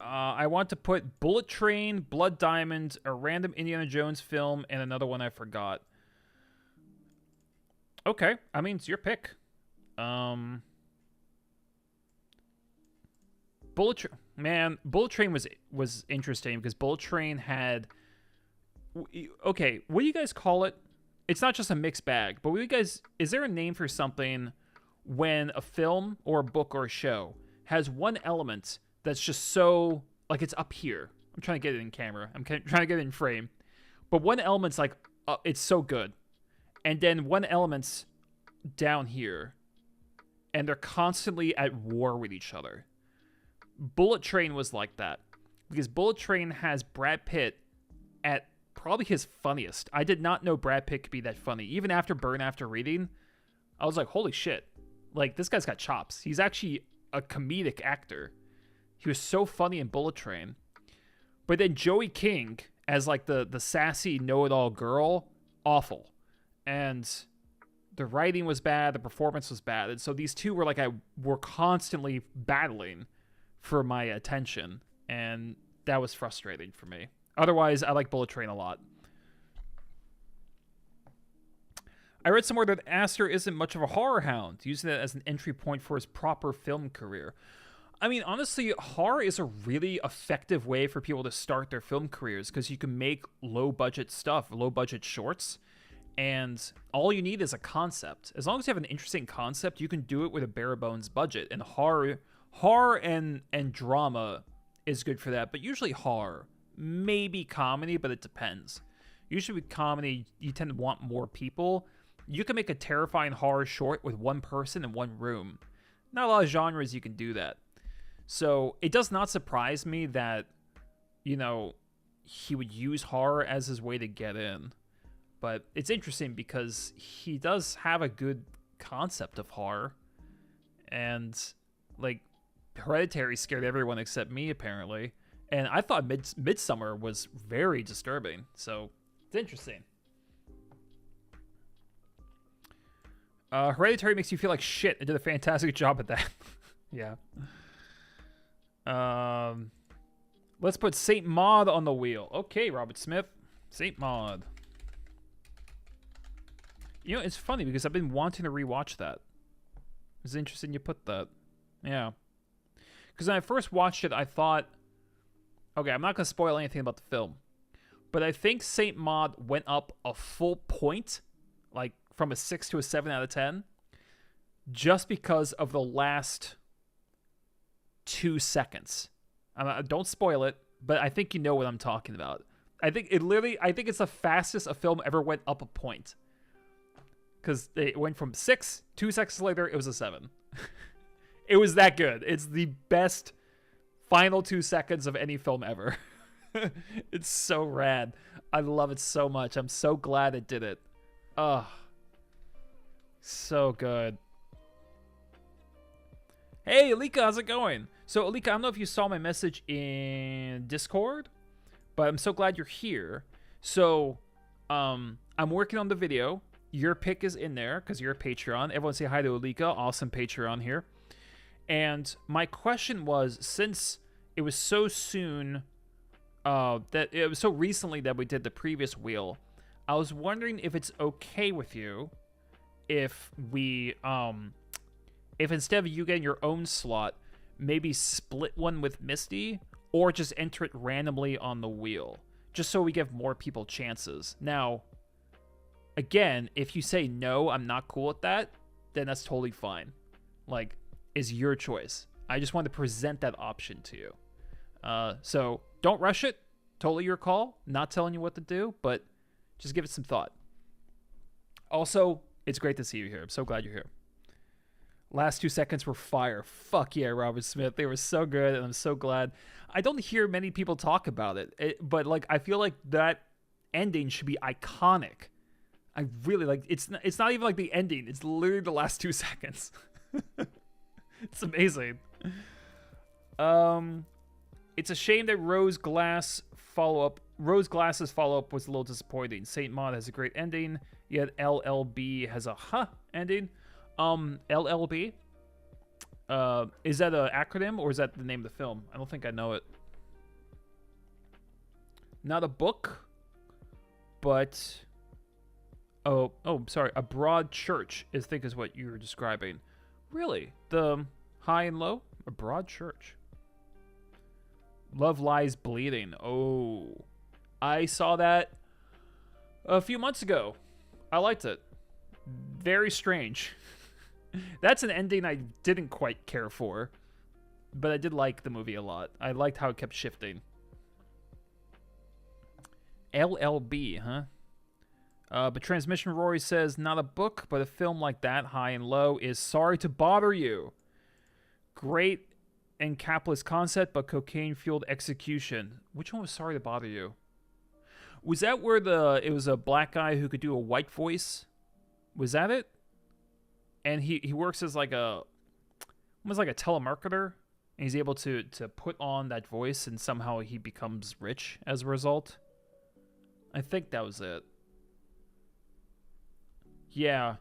I want to put Bullet Train, Blood Diamond, a random Indiana Jones film, and another one I forgot. Okay, I mean, it's your pick. Bullet Train was interesting because Bullet Train had... Okay, what do you guys call it? It's not just a mixed bag, but is there a name for something when a film or a book or a show has one element that's just so, like, it's up here? I'm trying to get it in camera. I'm trying to get it in frame. But one element's like, it's so good. And then one element's down here. And they're constantly at war with each other. Bullet Train was like that. Because Bullet Train has Brad Pitt at probably his funniest. I did not know Brad Pitt could be that funny. Even after Burn After Reading, I was like, holy shit. Like, this guy's got chops. He's actually a comedic actor. He was so funny in Bullet Train. But then Joey King, as like the sassy know-it-all girl, awful. And the writing was bad, the performance was bad. And so these two were like, were constantly battling for my attention. And that was frustrating for me. Otherwise, I like Bullet Train a lot. I read somewhere that Aster isn't much of a horror hound, using it as an entry point for his proper film career. I mean, honestly, horror is a really effective way for people to start their film careers because you can make low-budget stuff, low-budget shorts, and all you need is a concept. As long as you have an interesting concept, you can do it with a bare-bones budget. And horror and drama is good for that, but usually horror. Maybe comedy, but it depends. Usually with comedy, you tend to want more people. You can make a terrifying horror short with one person in one room. Not a lot of genres you can do that. So it does not surprise me that, you know, he would use horror as his way to get in. But it's interesting because he does have a good concept of horror. And, like, Hereditary scared everyone except me, apparently. And I thought Midsommar was very disturbing. So it's interesting. Hereditary makes you feel like shit and did a fantastic job at that. Yeah. Let's put Saint Maud on the wheel. Okay, Robert Smith. Saint Maud. You know, it's funny because I've been wanting to rewatch that. It's interesting you put that. Yeah. Because when I first watched it, I thought, okay, I'm not going to spoil anything about the film, but I think Saint Maud went up a full point, like from a 6 to a 7 out of 10, just because of the last 2 seconds. Don't spoil it, but I think you know what I'm talking about. I think it's the fastest a film ever went up a point. Because it went from 6, 2 seconds later, it was a 7. It was that good. It's the best final 2 seconds of any film ever. It's so rad. I love it so much. I'm so glad it did it. Ugh. So good. Hey, Alika, how's it going? So, Alika, I don't know if you saw my message in Discord, but I'm so glad you're here. So, I'm working on the video. Your pick is in there because you're a Patreon. Everyone say hi to Alika. Awesome Patreon here. And my question was, since it was so soon, that it was so recently that we did the previous wheel, I was wondering if it's okay with you if we, if instead of you getting your own slot, maybe split one with Misty, or just enter it randomly on the wheel, just so we give more people chances. Now, again, if you say no, I'm not cool with that, then that's totally fine. Like, is your choice. I just wanted to present that option to you. So don't rush it. Totally your call. Not telling you what to do, but just give it some thought. Also, it's great to see you here. I'm so glad you're here. Last 2 seconds were fire. Fuck yeah, Robert Smith. They were so good, and I'm so glad. I don't hear many people talk about it, but like I feel like that ending should be iconic. I really like it's not even like the ending. It's literally the last 2 seconds. It's amazing. It's a shame that Rose Glass's follow-up was a little disappointing. Saint Maud has a great ending, yet LLB has a ending. LLB? Is that an acronym or is that the name of the film? I don't think I know it. Not a book, but oh, sorry. A broad church is what you were describing. Really? The high and low? A broad church. Love Lies Bleeding. Oh, I saw that a few months ago. I liked it. Very strange. That's an ending I didn't quite care for, but I did like the movie a lot. I liked how it kept shifting. LLB, huh? But Transmission Rory says, not a book, but a film like that, high and low, is Sorry to Bother You. Great and capitalist concept, but cocaine-fueled execution. Which one was Sorry to Bother You? Was that where it was a black guy who could do a white voice? Was that it? And he works as like almost like a telemarketer, and he's able to put on that voice, and somehow he becomes rich as a result. I think that was it. Yeah,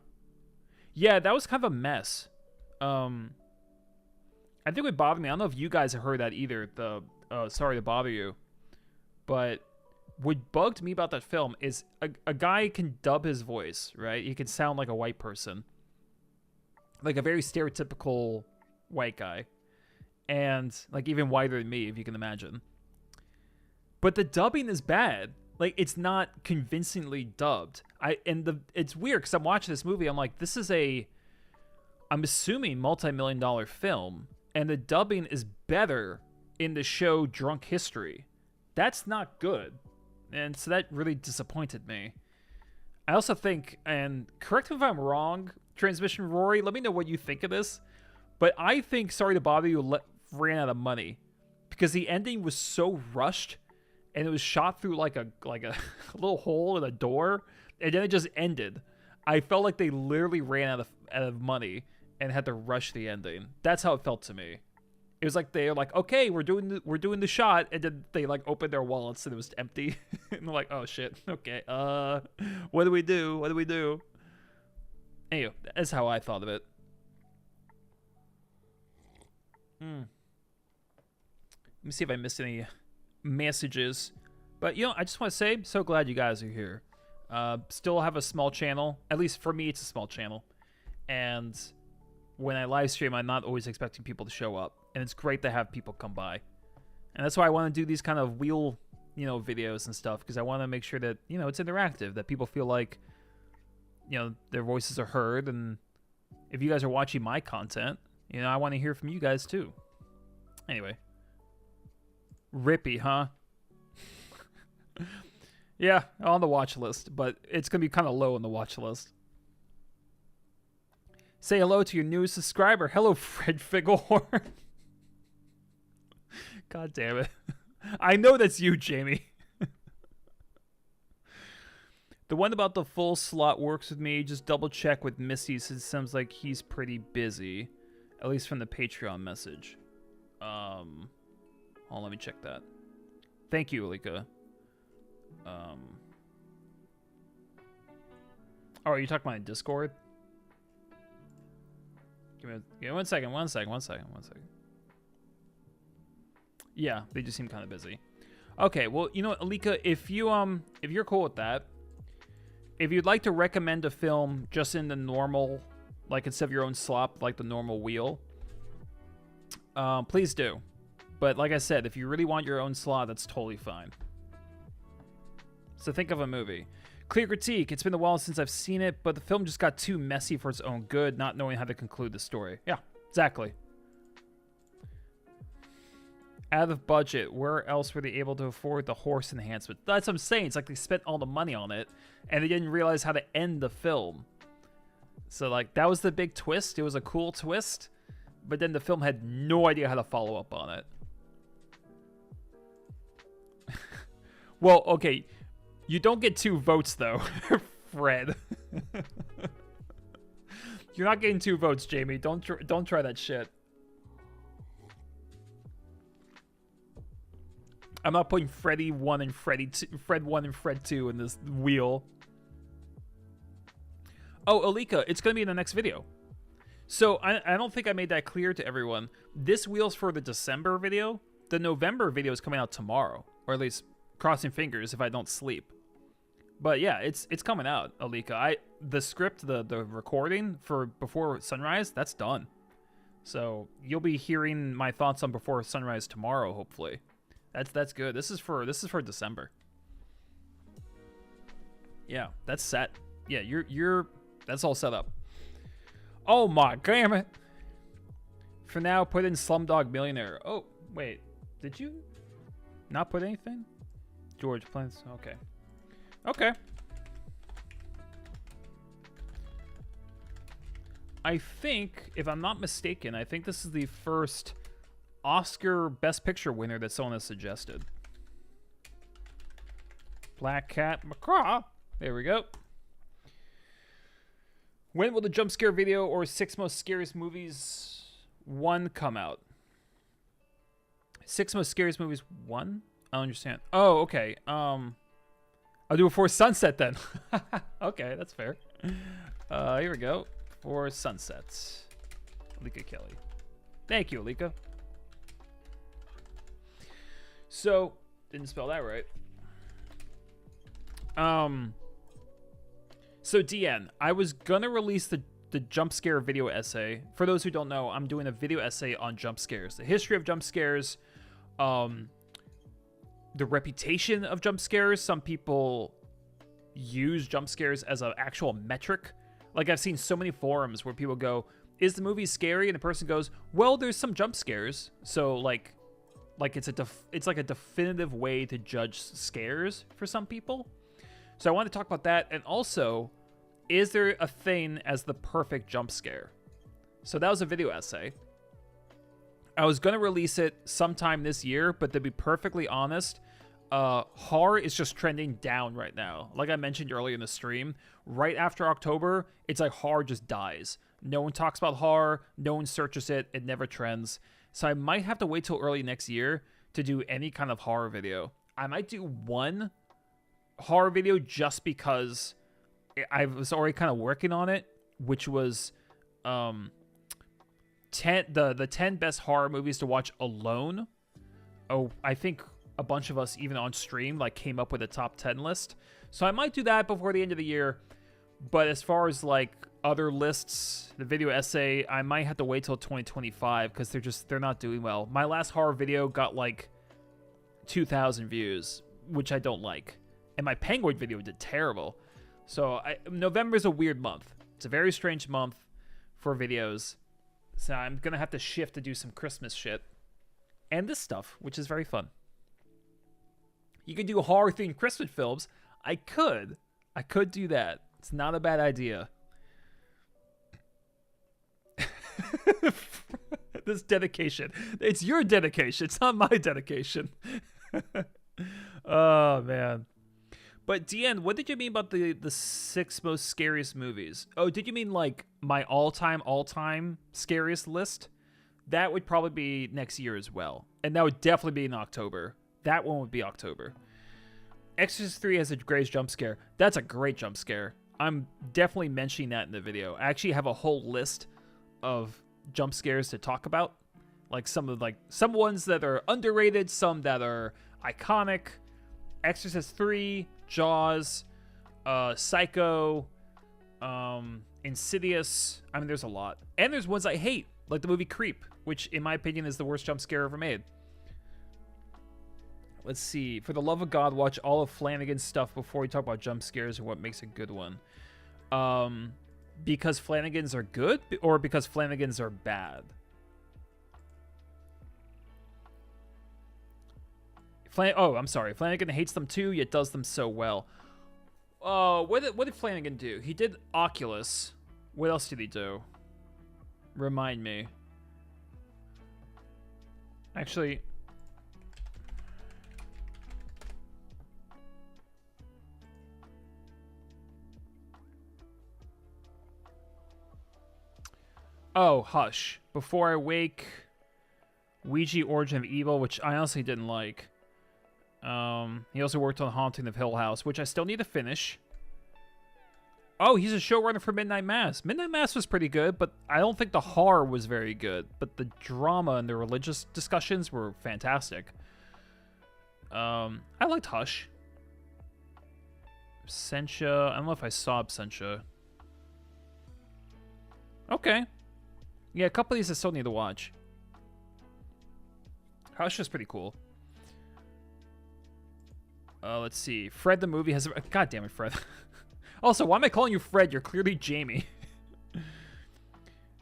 that was kind of a mess. I think what bothered me, I don't know if you guys have heard that either, the Sorry to Bother You, but what bugged me about that film is a guy can dub his voice, right? He can sound like a white person, like a very stereotypical white guy, and like even whiter than me, if you can imagine. But the dubbing is bad. Like, it's not convincingly dubbed. It's weird because I'm watching this movie, I'm like, this is I'm assuming multi-million-dollar film, and the dubbing is better in the show Drunk History. That's not good. And so that really disappointed me. I also think, and correct me if I'm wrong, Transmission Rory, let me know what you think of this, but I think Sorry to Bother You ran out of money because the ending was so rushed, and it was shot through like a little hole in a door, and then it just ended. I felt like they literally ran out of money and had to rush the ending. That's how it felt to me. It was like they're like, okay, we're doing the shot, and then they like opened their wallets and it was empty, and they're like, oh shit, okay, what do we do? What do we do? Anyway, that's how I thought of it. Let me see if I missed any messages, but I just want to say, so glad you guys are here. Still have a small channel, at least for me it's a small channel, and when I live stream I'm not always expecting people to show up, and it's great to have people come by, and that's why I want to do these kind of wheel videos and stuff, because I want to make sure that it's interactive, that people feel like their voices are heard, and if you guys are watching my content, I want to hear from you guys too. Anyway, Rippy, huh? Yeah, on the watch list, but it's gonna be kind of low on the watch list. Say hello to your newest subscriber. Hello, Fred Figglehorn. God damn it. I know that's you, Jamie. The one about the full slot works with me. Just double check with Missy, since it sounds like he's pretty busy. At least from the Patreon message. Hold on, let me check that. Thank you, Alika. Oh, are you talking about Discord? Give me one second. Yeah, they just seem kind of busy. Okay, well, Alika, if you're cool with that, if you'd like to recommend a film just in the normal, like instead of your own slop, like the normal wheel, please do. But like I said, if you really want your own slot, that's totally fine. So think of a movie. Clear critique. It's been a while since I've seen it, but the film just got too messy for its own good, not knowing how to conclude the story. Yeah, exactly. Out of budget, where else were they able to afford the horse enhancement? That's what I'm saying. It's like they spent all the money on it, and they didn't realize how to end the film. So, like, that was the big twist. It was a cool twist, but then the film had no idea how to follow up on it. Well, okay, you don't get 2 votes, though, Fred. You're not getting 2 votes, Jamie. Don't try that shit. I'm not putting Freddy 1 and Fred 1 and Fred 2 in this wheel. Oh, Alika, it's going to be in the next video. So I don't think I made that clear to everyone. This wheel's for the December video. The November video is coming out tomorrow, or at least crossing fingers if I don't sleep. But yeah, it's coming out, Alika. The script, the recording for Before Sunrise, that's done. So you'll be hearing my thoughts on Before Sunrise tomorrow, hopefully. That's good. This is for December. Yeah, that's set. Yeah, that's all set up. Oh my damn it. For now, put in Slumdog Millionaire. Oh, wait. Did you not put anything? George Plants. Okay. Okay. I think, if I'm not mistaken, I think this is the first Oscar Best Picture winner that someone has suggested. Black Cat Macaw. There we go. When will the jump scare video or 6 most scariest movies 1 come out? 6 most scariest movies 1? I don't understand. Oh, okay. I'll do it before sunset then. Okay, that's fair. Here we go. For sunsets. Alika Kelly. Thank you, Alika. So, didn't spell that right. So DN, I was gonna release the jump scare video essay. For those who don't know, I'm doing a video essay on jump scares. The history of jump scares, the reputation of jump scares. Some people use jump scares as an actual metric. Like, I've seen so many forums where people go, is the movie scary? And the person goes, well, there's some jump scares. So, like it's like a definitive way to judge scares for some people. So I want to talk about that. And also, is there a thing as the perfect jump scare? So that was a video essay. I was going to release it sometime this year, but to be perfectly honest, horror is just trending down right now. Like I mentioned earlier in the stream, right after October, it's like horror just dies. No one talks about horror. No one searches it. It never trends. So I might have to wait till early next year to do any kind of horror video. I might do one horror video just because I was already kind of working on it, which was the 10 best horror movies to watch alone. Oh, I think a bunch of us, even on stream, like came up with a top 10 list. So I might do that before the end of the year. But as far as like other lists, the video essay, I might have to wait till 2025 because they're not doing well. My last horror video got like 2,000 views, which I don't like. And my Penguin video did terrible. So November is a weird month. It's a very strange month for videos. So I'm going to have to shift to do some Christmas shit. And this stuff, which is very fun. You could do horror-themed Christmas films. I could do that. It's not a bad idea. This dedication. It's your dedication. It's not my dedication. Oh, man. But, Deanne, what did you mean about the 6 most scariest movies? Oh, did you mean, like, my all-time scariest list? That would probably be next year as well. And that would definitely be in October. That one would be October. Exorcist 3 has a great jump scare. That's a great jump scare. I'm definitely mentioning that in the video. I actually have a whole list of jump scares to talk about. Like some ones that are underrated, some that are iconic. Exorcist 3, Jaws, Psycho, Insidious. I mean, there's a lot. And there's ones I hate, like the movie Creep, which in my opinion is the worst jump scare ever made. Let's see. For the love of God, watch all of Flanagan's stuff before we talk about jump scares and what makes a good one. Because Flanagan's are good or because Flanagan's are bad? Oh, I'm sorry. Flanagan hates them too, yet does them so well. What did Flanagan do? He did Oculus. What else did he do? Remind me. Actually... Oh, Hush. Before I Wake, Ouija Origin of Evil, which I honestly didn't like. He also worked on Haunting of Hill House, which I still need to finish. Oh, he's a showrunner for Midnight Mass. Midnight Mass was pretty good, but I don't think the horror was very good. But the drama and the religious discussions were fantastic. I liked Hush. Absentia. I don't know if I saw Absentia. Okay. Yeah, a couple of these I still need to watch. Hush is pretty cool. Let's see. Fred the movie has... God damn it, Fred. Also, why am I calling you Fred? You're clearly Jamie.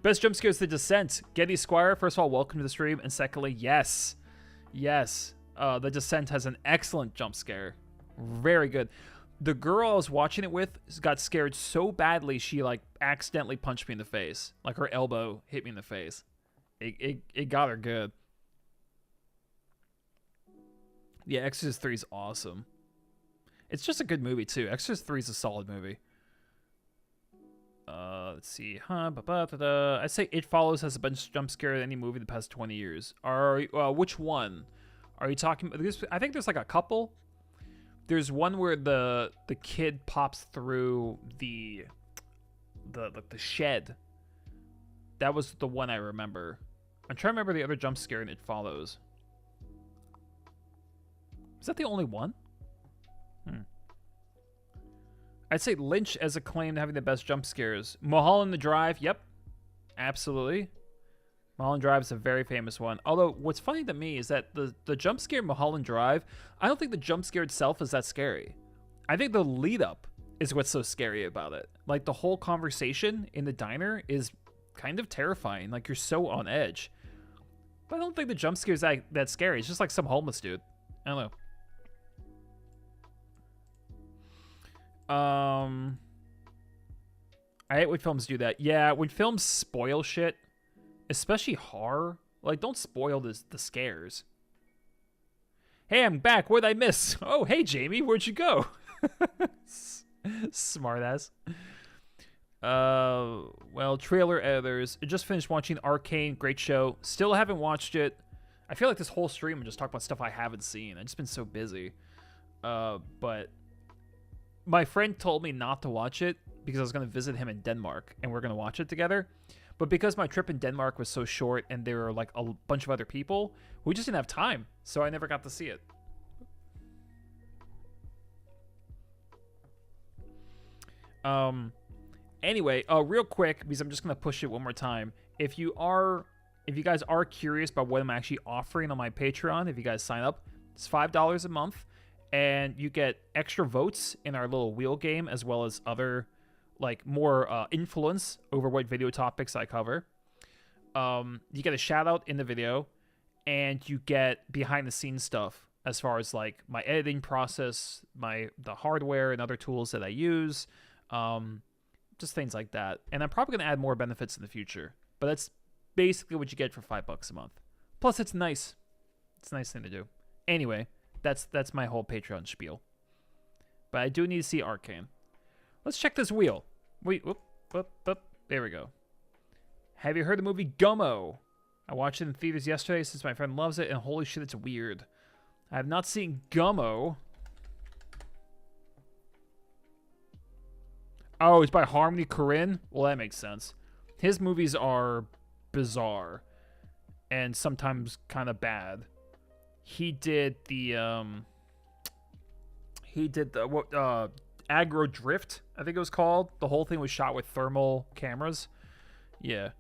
Best jump scare is The Descent. Getty Squire, first of all, welcome to the stream. And secondly, yes. Yes. The Descent has an excellent jump scare. Very good. The girl I was watching it with got scared so badly she like accidentally punched me in the face. Like her elbow hit me in the face. It got her good. Yeah, Exorcist 3 is awesome. It's just a good movie too. Exorcist 3 is a solid movie. Let's see. I say It Follows has a bunch of jump scare in any movie the past 20 years. Which one? Are you talking about this? I think there's like a couple. There's one where the kid pops through the shed. That was the one I remember. I'm trying to remember the other jump scare in It Follows. Is that the only one? I'd say Lynch as a claim to having the best jump scares. Mulholland Drive, yep. Absolutely. Mulholland Drive is a very famous one. Although, what's funny to me is that the jump scare in Mulholland Drive, I don't think the jump scare itself is that scary. I think the lead up is what's so scary about it. Like, the whole conversation in the diner is kind of terrifying. Like, you're so on edge. But I don't think the jump scare is that scary. It's just like some homeless dude. I don't know. I hate when films do that. Yeah, when films spoil shit, especially horror, like, don't spoil the scares. Hey, I'm back. What'd I miss? Oh, hey, Jamie, where'd you go? Smartass. Well, trailer editors. I just finished watching Arcane. Great show. Still haven't watched it. I feel like this whole stream I'm just talking about stuff I haven't seen. I've just been so busy. But my friend told me not to watch it because I was going to visit him in Denmark and we're going to watch it together. But because my trip in Denmark was so short and there were like a bunch of other people, we just didn't have time. So I never got to see it. Anyway, real quick, because I'm just going to push it one more time. If you guys are curious about what I'm actually offering on my Patreon, if you guys sign up, it's $5 a month. And you get extra votes in our little wheel game, as well as other, like, more influence over what video topics I cover. You get a shout out in the video, and you get behind the scenes stuff as far as like my editing process, the hardware and other tools that I use, just things like that. And I'm probably gonna add more benefits in the future, but that's basically what you get for $5 a month. Plus, it's nice. It's a nice thing to do. Anyway. That's my whole Patreon spiel. But I do need to see Arcane. Let's check this wheel. Wait, whoop. There we go. Have you heard the movie Gummo? I watched it in theaters yesterday since my friend loves it, and holy shit, it's weird. I have not seen Gummo. Oh, it's by Harmony Korine? Well, that makes sense. His movies are bizarre and sometimes kind of bad. He did the Aggro Drift, I think it was called. The whole thing was shot with thermal cameras. Yeah.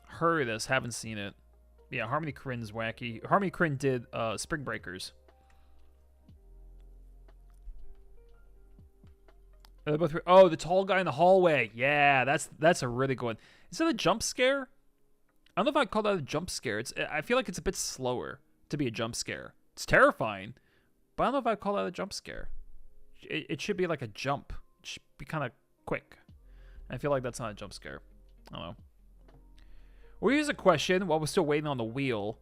Heard of this, haven't seen it. Yeah, Harmony Korine's wacky. Harmony Korine did Spring Breakers. Oh, the tall guy in the hallway. Yeah, that's a really good one. Is that a jump scare? I don't know if I'd call that a jump scare. I feel like it's a bit slower to be a jump scare. It's terrifying, but I don't know if I'd call that a jump scare. It should be like a jump. It should be kind of quick. I feel like that's not a jump scare. I don't know. Well, here's a question while we're still waiting on the wheel.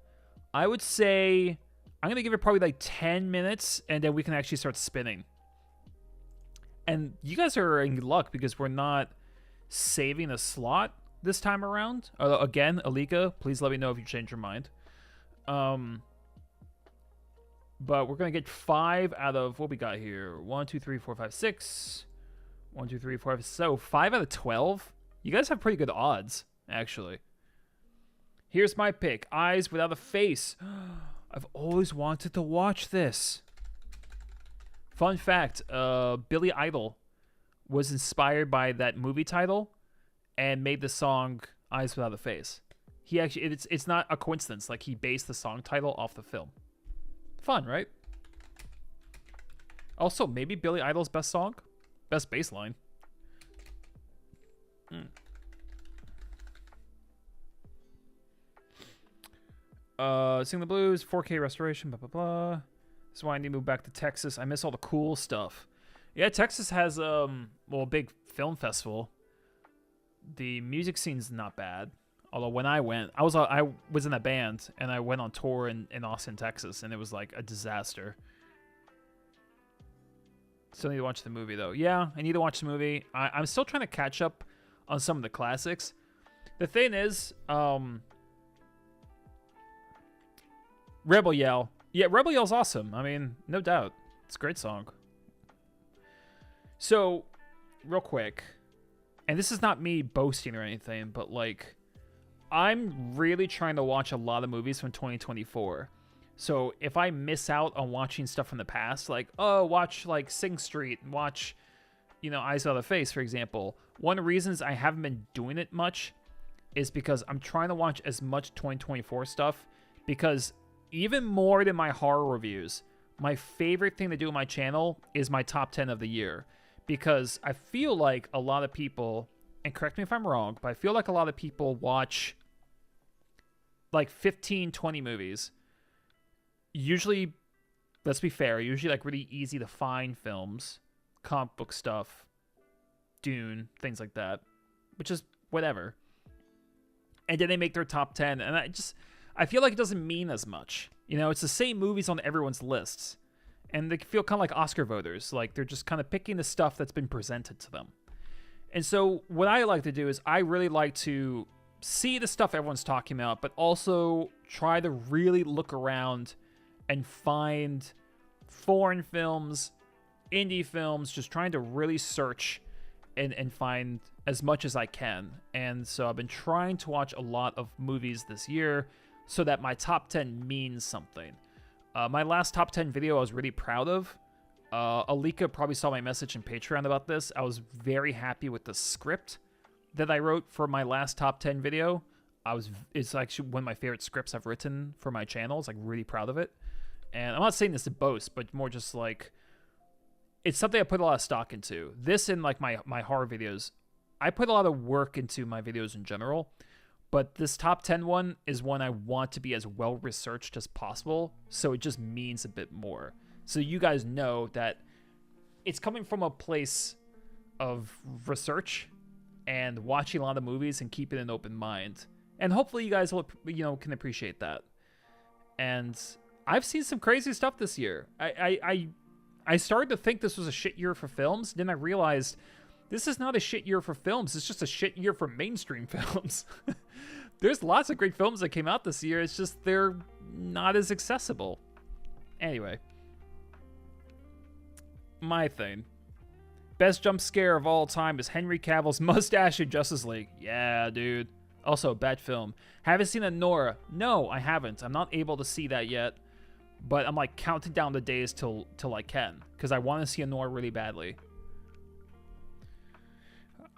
I would say I'm going to give it probably like 10 minutes, and then we can actually start spinning. And you guys are in luck because we're not saving a slot this time around. Again, Alika, please let me know if you change your mind. But we're going to get 5 out of what we got here. 1, 2, 3, 4, 5, 6. 1, 2, 3, 4, 5. So 5 out of 12. You guys have pretty good odds, actually. Here's my pick. Eyes Without a Face. I've always wanted to watch this. Fun fact, Billy Idol was inspired by that movie title and made the song Eyes Without a Face. He actually, it's not a coincidence. Like, he based the song title off the film. Fun, right? Also, maybe Billy Idol's best song? Best bass line. Sing the Blues, 4K restoration, blah, blah, blah. That's why I need to move back to Texas. I miss all the cool stuff. Yeah, Texas has well, a big film festival. The music scene's not bad. Although when I went, I was in a band and I went on tour in Austin, Texas, and it was like a disaster. Still need to watch the movie though. Yeah, I need to watch the movie. I'm still trying to catch up on some of the classics. The thing is, Rebel Yell. Yeah, Rebel Yell's awesome. I mean, no doubt. It's a great song. So, real quick, and this is not me boasting or anything, but like, I'm really trying to watch a lot of movies from 2024. So if I miss out on watching stuff from the past, like, oh, watch like Sing Street, watch, Eyes Without a Face, for example. One of the reasons I haven't been doing it much is because I'm trying to watch as much 2024 stuff, because even more than my horror reviews, my favorite thing to do on my channel is my top 10 of the year. Because I feel like a lot of people, and correct me if I'm wrong, but I feel like a lot of people watch like 15, 20 movies. Usually, let's be fair, usually like really easy to find films, comic book stuff, Dune, things like that, which is whatever. And then they make their top 10, and I feel like it doesn't mean as much. It's the same movies on everyone's lists. And they feel kind of like Oscar voters. Like, they're just kind of picking the stuff that's been presented to them. And so what I like to do is I really like to see the stuff everyone's talking about, but also try to really look around and find foreign films, indie films, just trying to really search and find as much as I can. And so I've been trying to watch a lot of movies this year so that my top 10 means something. My last top 10 video I was really proud of. Alika probably saw my message in Patreon about this. I was very happy with the script that I wrote for my last top 10 video. It's actually one of my favorite scripts I've written for my channel. Like, really proud of it. And I'm not saying this to boast, but more just like, it's something I put a lot of stock into. This and like my horror videos, I put a lot of work into my videos in general. But this top 10 one is one I want to be as well researched as possible, so it just means a bit more. So you guys know that it's coming from a place of research and watching a lot of movies and keeping an open mind. And hopefully you guys will, can appreciate that. And I've seen some crazy stuff this year. I started to think this was a shit year for films, then I realized this is not a shit year for films. It's just a shit year for mainstream films. There's lots of great films that came out this year. It's just they're not as accessible. Anyway. My thing. Best jump scare of all time is Henry Cavill's mustache in Justice League. Yeah, dude. Also, bad film. Haven't seen Anora. No, I haven't. I'm not able to see that yet. But I'm like counting down the days till I can. Because I want to see Anora really badly.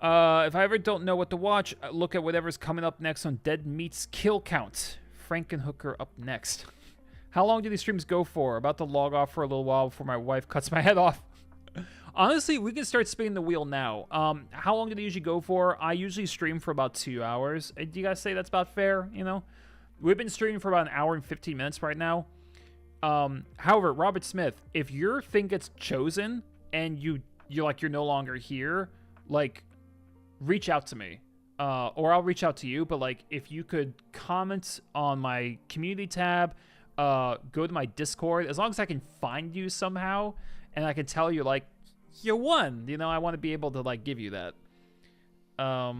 If I ever don't know what to watch, look at whatever's coming up next on Dead Meat's Kill Count. Frankenhooker up next. How long do these streams go for? About to log off for a little while before my wife cuts my head off. Honestly, we can start spinning the wheel now. How long do they usually go for? I usually stream for about 2 hours. Do you guys say that's about fair? We've been streaming for about an hour and 15 minutes right now. However, Robert Smith, if your thing gets chosen and you're no longer here, like, reach out to me, or I'll reach out to you. But like, if you could comment on my community tab, go to my Discord, as long as I can find you somehow and I can tell you like you won, I want to be able to like give you that. But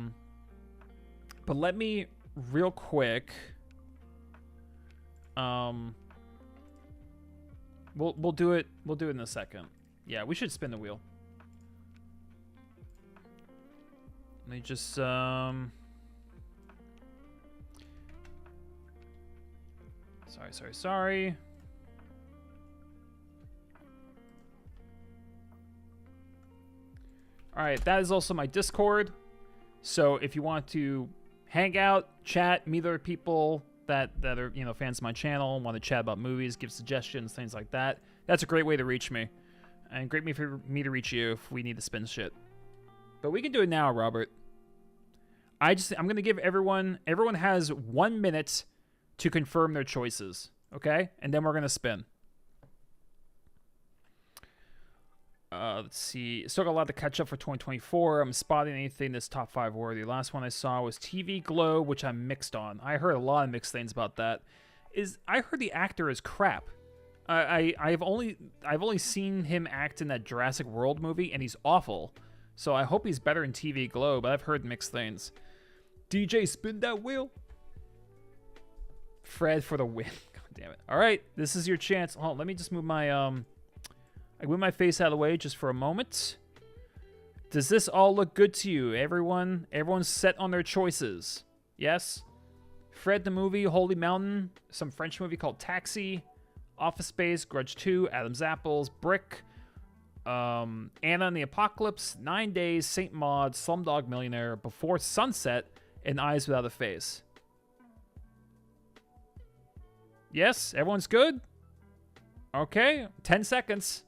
let me real quick, we'll do it in a second. Yeah, we should spin the wheel. Let me just, sorry. All right, that is also my Discord. So if you want to hang out, chat, meet other people that are, fans of my channel, want to chat about movies, give suggestions, things like that, that's a great way to reach me. And great way for me to reach you if we need to spin shit. But we can do it now, Robert. I'm going to give everyone has 1 minute to confirm their choices, okay? And then we're going to spin. Let's see. Still got a lot to catch up for 2024. I'm spotting anything that's top 5 worthy. Last one I saw was TV Glow, which I'm mixed on. I heard a lot of mixed things about that. I heard the actor is crap. I've only seen him act in that Jurassic World movie, and he's awful. So I hope he's better in TV Glow, but I've heard mixed things. DJ, spin that wheel. Fred for the win. God damn it. All right, this is your chance. Hold on, let me just move my I move my face out of the way just for a moment. Does this all look good to you? Everyone's set on their choices. Yes? Fred the movie, Holy Mountain, some French movie called Taxi, Office Space, Grudge 2, Adam's Apples, Brick, Anna and the Apocalypse, 9 Days, Saint Maud, Slumdog Millionaire, Before Sunset, and Eyes Without a Face. Yes? Everyone's good? Okay. 10 seconds.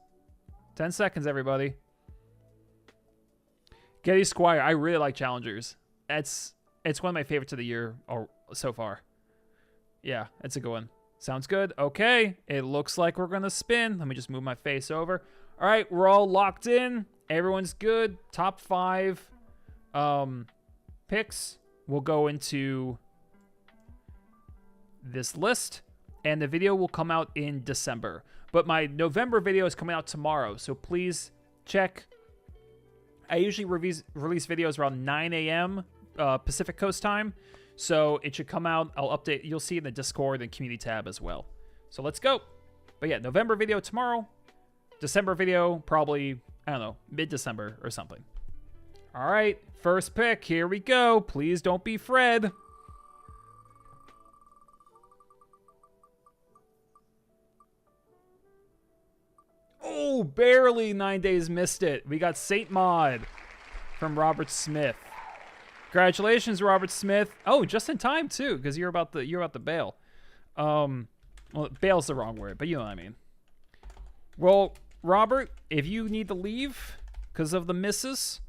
10 seconds, everybody. Getty Squire. I really like Challengers. It's one of my favorites of the year so far. Yeah, it's a good one. Sounds good. Okay. It looks like we're going to spin. Let me just move my face over. All right. We're all locked in. Everyone's good. Top 5 picks will go into this list. And the video will come out in December. But my November video is coming out tomorrow. So please check. I usually release videos around 9 a.m. Pacific Coast time. So it should come out. I'll update. You'll see in the Discord and community tab as well. So let's go. But yeah, November video tomorrow. December video probably, I don't know, mid-December or something. All right, first pick. Here we go. Please don't be Fred. Oh, barely 9 Days missed it. We got Saint Maud from Robert Smith. Congratulations, Robert Smith. Oh, just in time too, because you're about to bail. Well, bail's the wrong word, but you know what I mean. Well, Robert, if you need to leave because of the misses,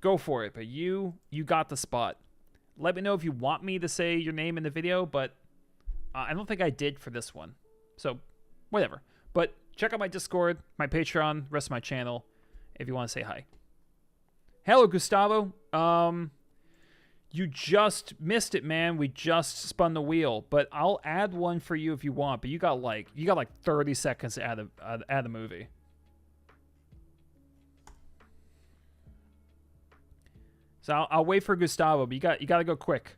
go for it. But you got the spot. Let me know if you want me to say your name in the video, but I don't think I did for this one. So, whatever. But check out my Discord, my Patreon, rest of my channel, if you want to say hi. Hello, Gustavo. You just missed it, man. We just spun the wheel, but I'll add one for you if you want. But you got like 30 seconds to add a movie. So I'll wait for Gustavo, but you got to go quick.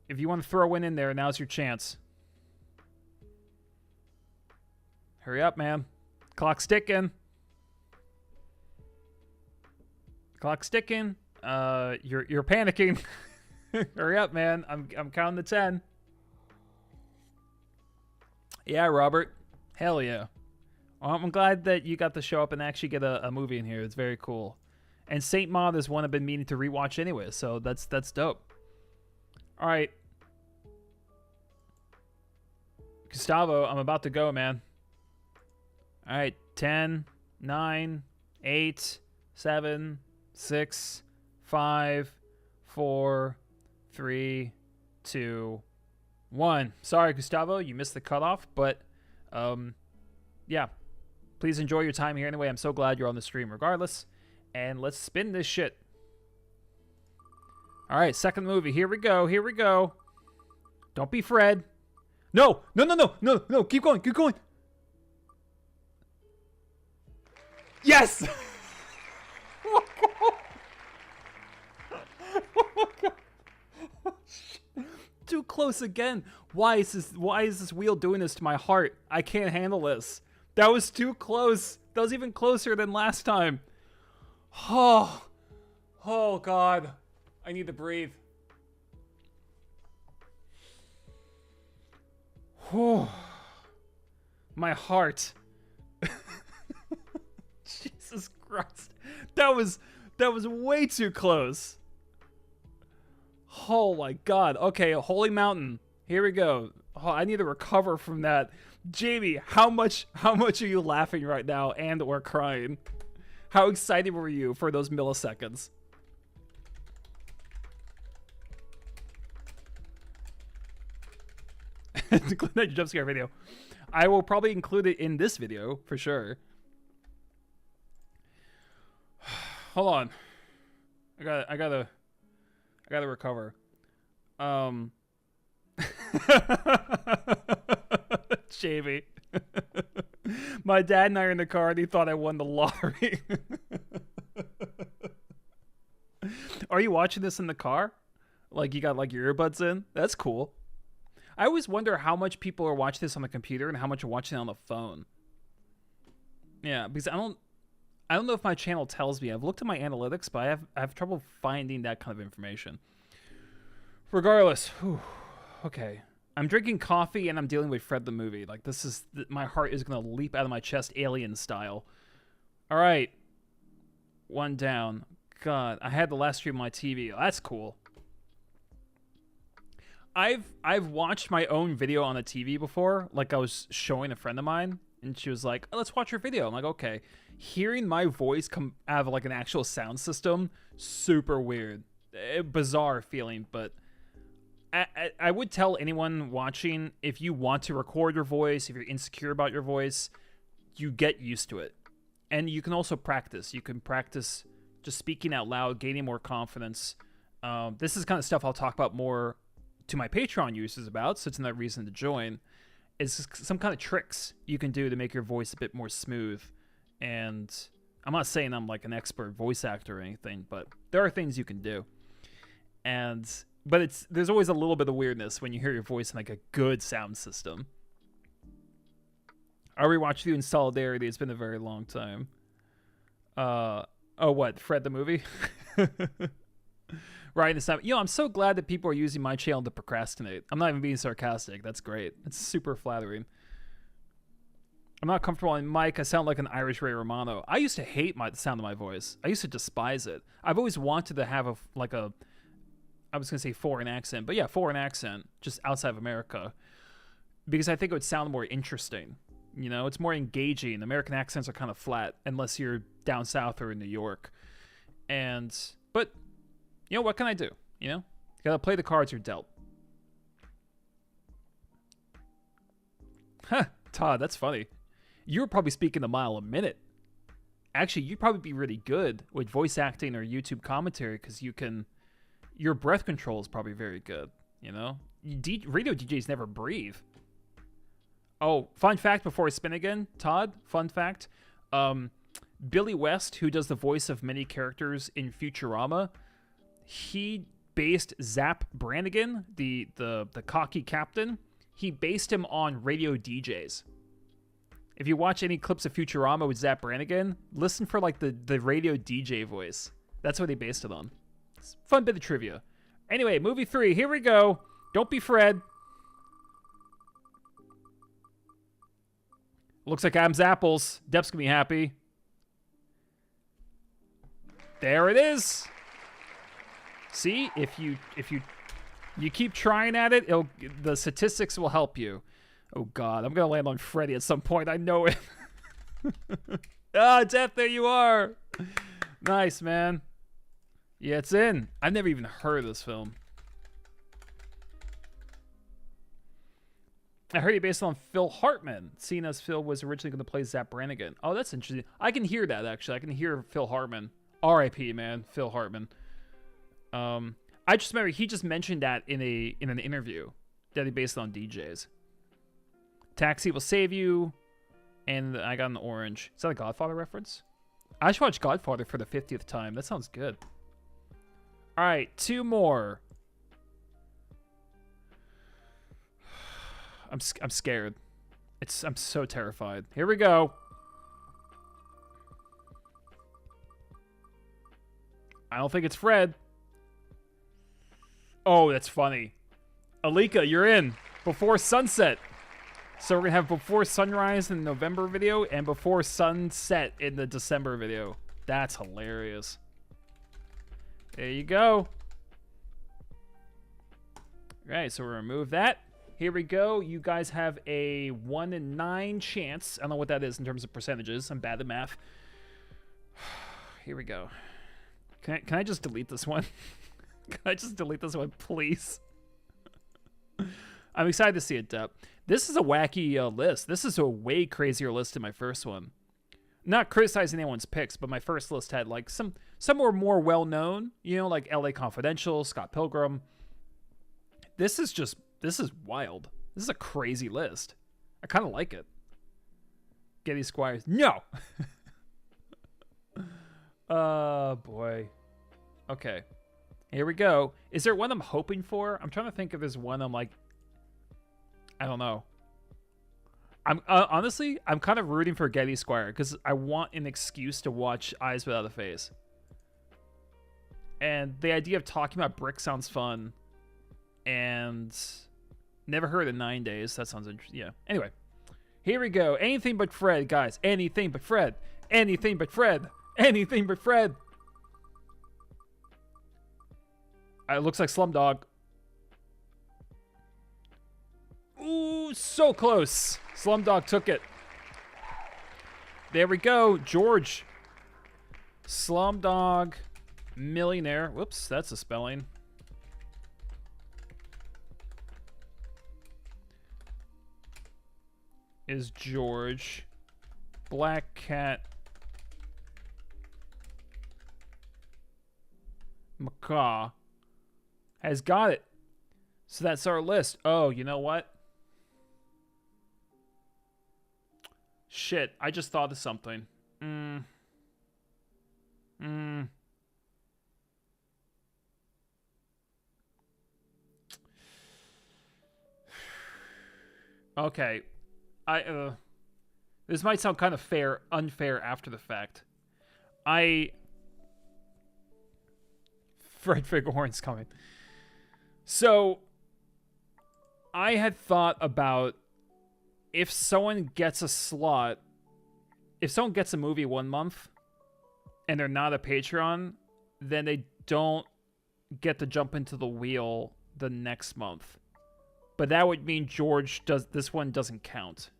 If you want to throw one in there, now's your chance. Hurry up, man. Clock's ticking. Clock's ticking. You're panicking. Hurry up, man. I'm counting to 10. Yeah, Robert. Hell yeah. Well, I'm glad that you got to show up and actually get a movie in here. It's very cool. And Saint Maud is one I've been meaning to rewatch anyway, so that's dope. All right. Gustavo, I'm about to go, man. All right, 10, 9, 8, 7, 6, 5, 4, 3, 2, 1. Sorry, Gustavo, you missed the cutoff, but yeah. Please enjoy your time here anyway. I'm so glad you're on the stream regardless. And let's spin this shit. All right, second movie. Here we go. Here we go. Don't be Fred. No. Keep going. Keep going. Yes! Oh my god. Oh my god. Too close again. Why is this wheel doing this to my heart? I can't handle this. That was too close. That was even closer than last time. Oh god. I need to breathe. Oh, my heart. Jesus Christ. That was way too close. Oh my god. Okay, Holy Mountain. Here we go. Oh, I need to recover from that. Jamie, how much are you laughing right now and or crying? How excited were you for those milliseconds? Include that jump scare video. I will probably include it in this video for sure. hold on. I gotta recover. Jamie. My dad and I are in the car and he thought I won the lottery. Are you watching this in the car? Like you got like your earbuds in? That's cool. I always wonder how much people are watching this on the computer and how much are watching it on the phone. Yeah, because I don't know if my channel tells me. I've looked at my analytics, but I have trouble finding that kind of information. Regardless, whew, okay. I'm drinking coffee and I'm dealing with Fred the movie. Like this is my heart is gonna leap out of my chest, alien style. All right, one down. God, I had the last stream on my TV. Oh, that's cool. I've watched my own video on the TV before. Like I was showing a friend of mine, and she was like, "Oh, let's watch your video." I'm like, "Okay." Hearing my voice come out of like an actual sound system, super weird, bizarre feeling. But I would tell anyone watching, if you want to record your voice, if you're insecure about your voice, you get used to it, and you can also practice. You can practice just speaking out loud, gaining more confidence. This is kind of stuff I'll talk about more to my Patreon users about, so it's another reason to join. Is some kind of tricks you can do to make your voice a bit more smooth. And I'm not saying I'm like an expert voice actor or anything, but there are things you can do. But there's always a little bit of weirdness when you hear your voice in like a good sound system. I rewatched you in solidarity. It's been a very long time. Oh, what? Fred the movie? Right this time. I'm so glad that people are using my channel to procrastinate. I'm not even being sarcastic. That's great. It's super flattering. I'm not comfortable on mic. I sound like an Irish Ray Romano. I used to hate the sound of my voice. I used to despise it. I've always wanted to have I was going to say foreign accent, but yeah, foreign accent, just outside of America. Because I think it would sound more interesting. It's more engaging. American accents are kind of flat, unless you're down south or in New York. But what can I do? You gotta play the cards you're dealt. Huh, Todd, that's funny. You're probably speaking a mile a minute. Actually, you'd probably be really good with voice acting or YouTube commentary because your breath control is probably very good. Radio DJs never breathe. Oh, fun fact before I spin again, Todd, fun fact. Billy West, who does the voice of many characters in Futurama, he based Zap Brannigan, the cocky captain, he based him on radio DJs. If you watch any clips of Futurama with Zap Brannigan, listen for like the radio DJ voice. That's what he based it on. It's a fun bit of trivia. Anyway, movie 3, here we go. Don't be Fred. Looks like Adam's apples. Depp's gonna be happy. There it is. See, if you keep trying at it, the statistics will help you. Oh God, I'm gonna land on Freddy at some point. I know it. Depp, there you are. Nice, man. Yeah, it's in. I've never even heard of this film. I heard he based it on Phil Hartman, seeing as Phil was originally going to play Zap Brannigan. Oh, that's interesting. I can hear that, actually. I can hear Phil Hartman. R.I.P., man. Phil Hartman. I just remember he just mentioned that in an interview that he based it on DJs. Taxi Will Save You, and I Got an Orange. Is that a Godfather reference? I should watch Godfather for the 50th time. That sounds good. All right, 2 more. I'm scared. I'm so terrified. Here we go. I don't think it's Fred. Oh, that's funny. Alika, you're in. Before Sunset. So we're going to have Before Sunrise in the November video and Before Sunset in the December video. That's hilarious. There you go. All right, so we'll remove that. Here we go. You guys have a 1 in 9 chance. I don't know what that is in terms of percentages. I'm bad at math. Here we go. Can I just delete this one? Can I just delete this one, please? I'm excited to see it, Depp. This is a wacky list. This is a way crazier list than my first one. not criticizing anyone's picks, but my first list had like some were more well known, you know, like LA Confidential, Scott Pilgrim. This is wild. This is a crazy list. I kind of like it. Getty Squires. No. Boy. Okay. Here we go. Is there one I'm hoping for? I'm trying to think if there's one I'm like, I don't know. I'm honestly, I'm kind of rooting for Getty Squire because I want an excuse to watch Eyes Without a Face. And the idea of talking about Brick sounds fun. And never heard of 9 Days. That sounds interesting. Yeah. Anyway, here we go. Anything but Fred, guys. Anything but Fred. Anything but Fred. Anything but Fred. It looks like Slumdog. Ooh, so close. Slumdog took it. There we go. George. Slumdog Millionaire. Whoops, that's a spelling. Is George. Black Cat. Macaw. Has got it. So that's our list. Oh, you know what? Shit, I just thought of something. Okay. This might sound kind of unfair after the fact. Fred Figurehorn's coming. So, I had thought about if someone gets a slot, if someone gets a movie 1 month and they're not a Patreon, then they don't get to jump into the wheel the next month. But that would mean this one doesn't count.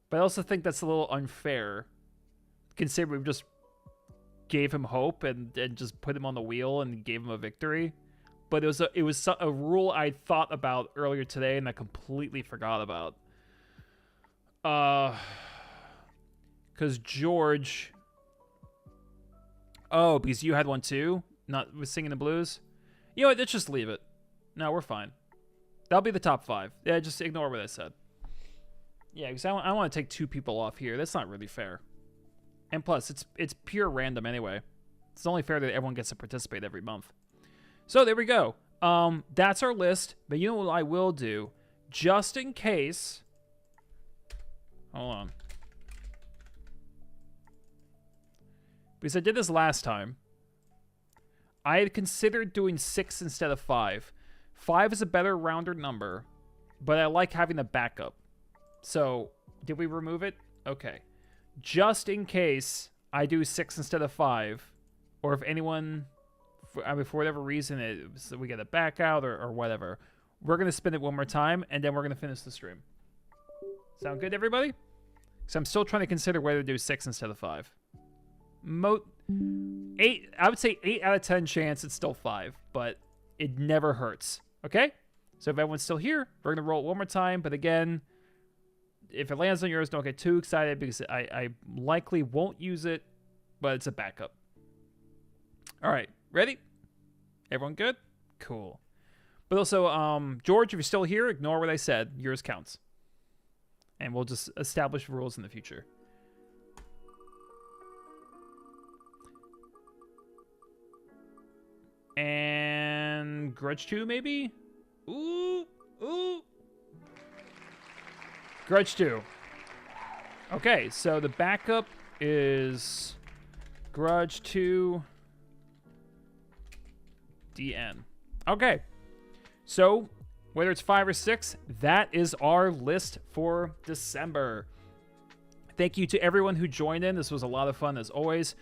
But I also think that's a little unfair, considering we just gave him hope and just put him on the wheel and gave him a victory. But it was a rule I thought about earlier today and I completely forgot about. Because George. Oh, because you had one too? Not with Singing the Blues? You know what? Let's just leave it. No, we're fine. That'll be the top 5. Yeah, just ignore what I said. Yeah, because I want to take 2 people off here. That's not really fair. And plus, it's pure random anyway. It's only fair that everyone gets to participate every month. So there we go. That's our list. But you know what I will do? Just in case. Hold on. Because I did this last time. I had considered doing 6 instead of 5. 5 is a better rounder number, but I like having a backup. So, did we remove it? Okay. Just in case I do 6 instead of 5, or if anyone, for whatever reason, we get a back out or whatever, we're going to spin it one more time, and then we're going to finish the stream. Sound good, everybody? So I'm still trying to consider whether to do 6 instead of 5. 8, I would say 8 out of 10 chance it's still 5, but it never hurts. Okay? So if everyone's still here, we're going to roll it one more time, but again, if it lands on yours, don't get too excited because I likely won't use it, but it's a backup. All right, ready? Everyone good? Cool. But also, George, if you're still here, ignore what I said. Yours counts. And we'll just establish rules in the future. And Grudge 2, maybe? Ooh. Grudge 2. Okay, so the backup is Grudge 2 DN. Okay. So, whether it's 5 or 6, that is our list for December. Thank you to everyone who joined in. This was a lot of fun as always.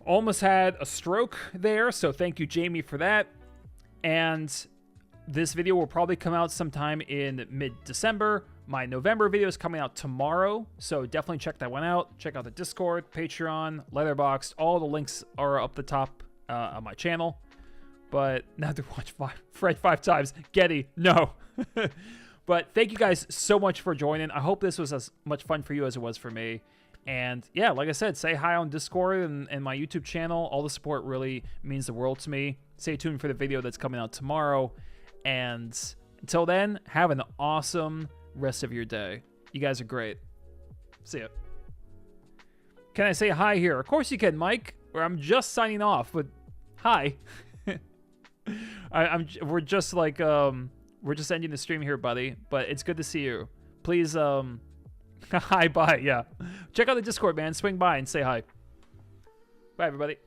Almost had a stroke there, so thank you, Jamie, for that. And this video will probably come out sometime in mid-December. My November video is coming out tomorrow, so definitely check that one out. Check out the Discord, Patreon, Letterboxd. All the links are up the top on my channel. But now to watch Fred 5 times. Getty, no. But thank you guys so much for joining. I hope this was as much fun for you as it was for me. And yeah, like I said, say hi on Discord and my YouTube channel. All the support really means the world to me. Stay tuned for the video that's coming out tomorrow. And until then, have an awesome rest of your day. You guys are great. See ya. Can I say hi here? Of course you can, Mike. Or I'm just signing off, but hi. We're just like we're just ending the stream here, buddy. But it's good to see you. Please hi, bye. Yeah, check out the Discord, man. Swing by and say hi. Bye, everybody.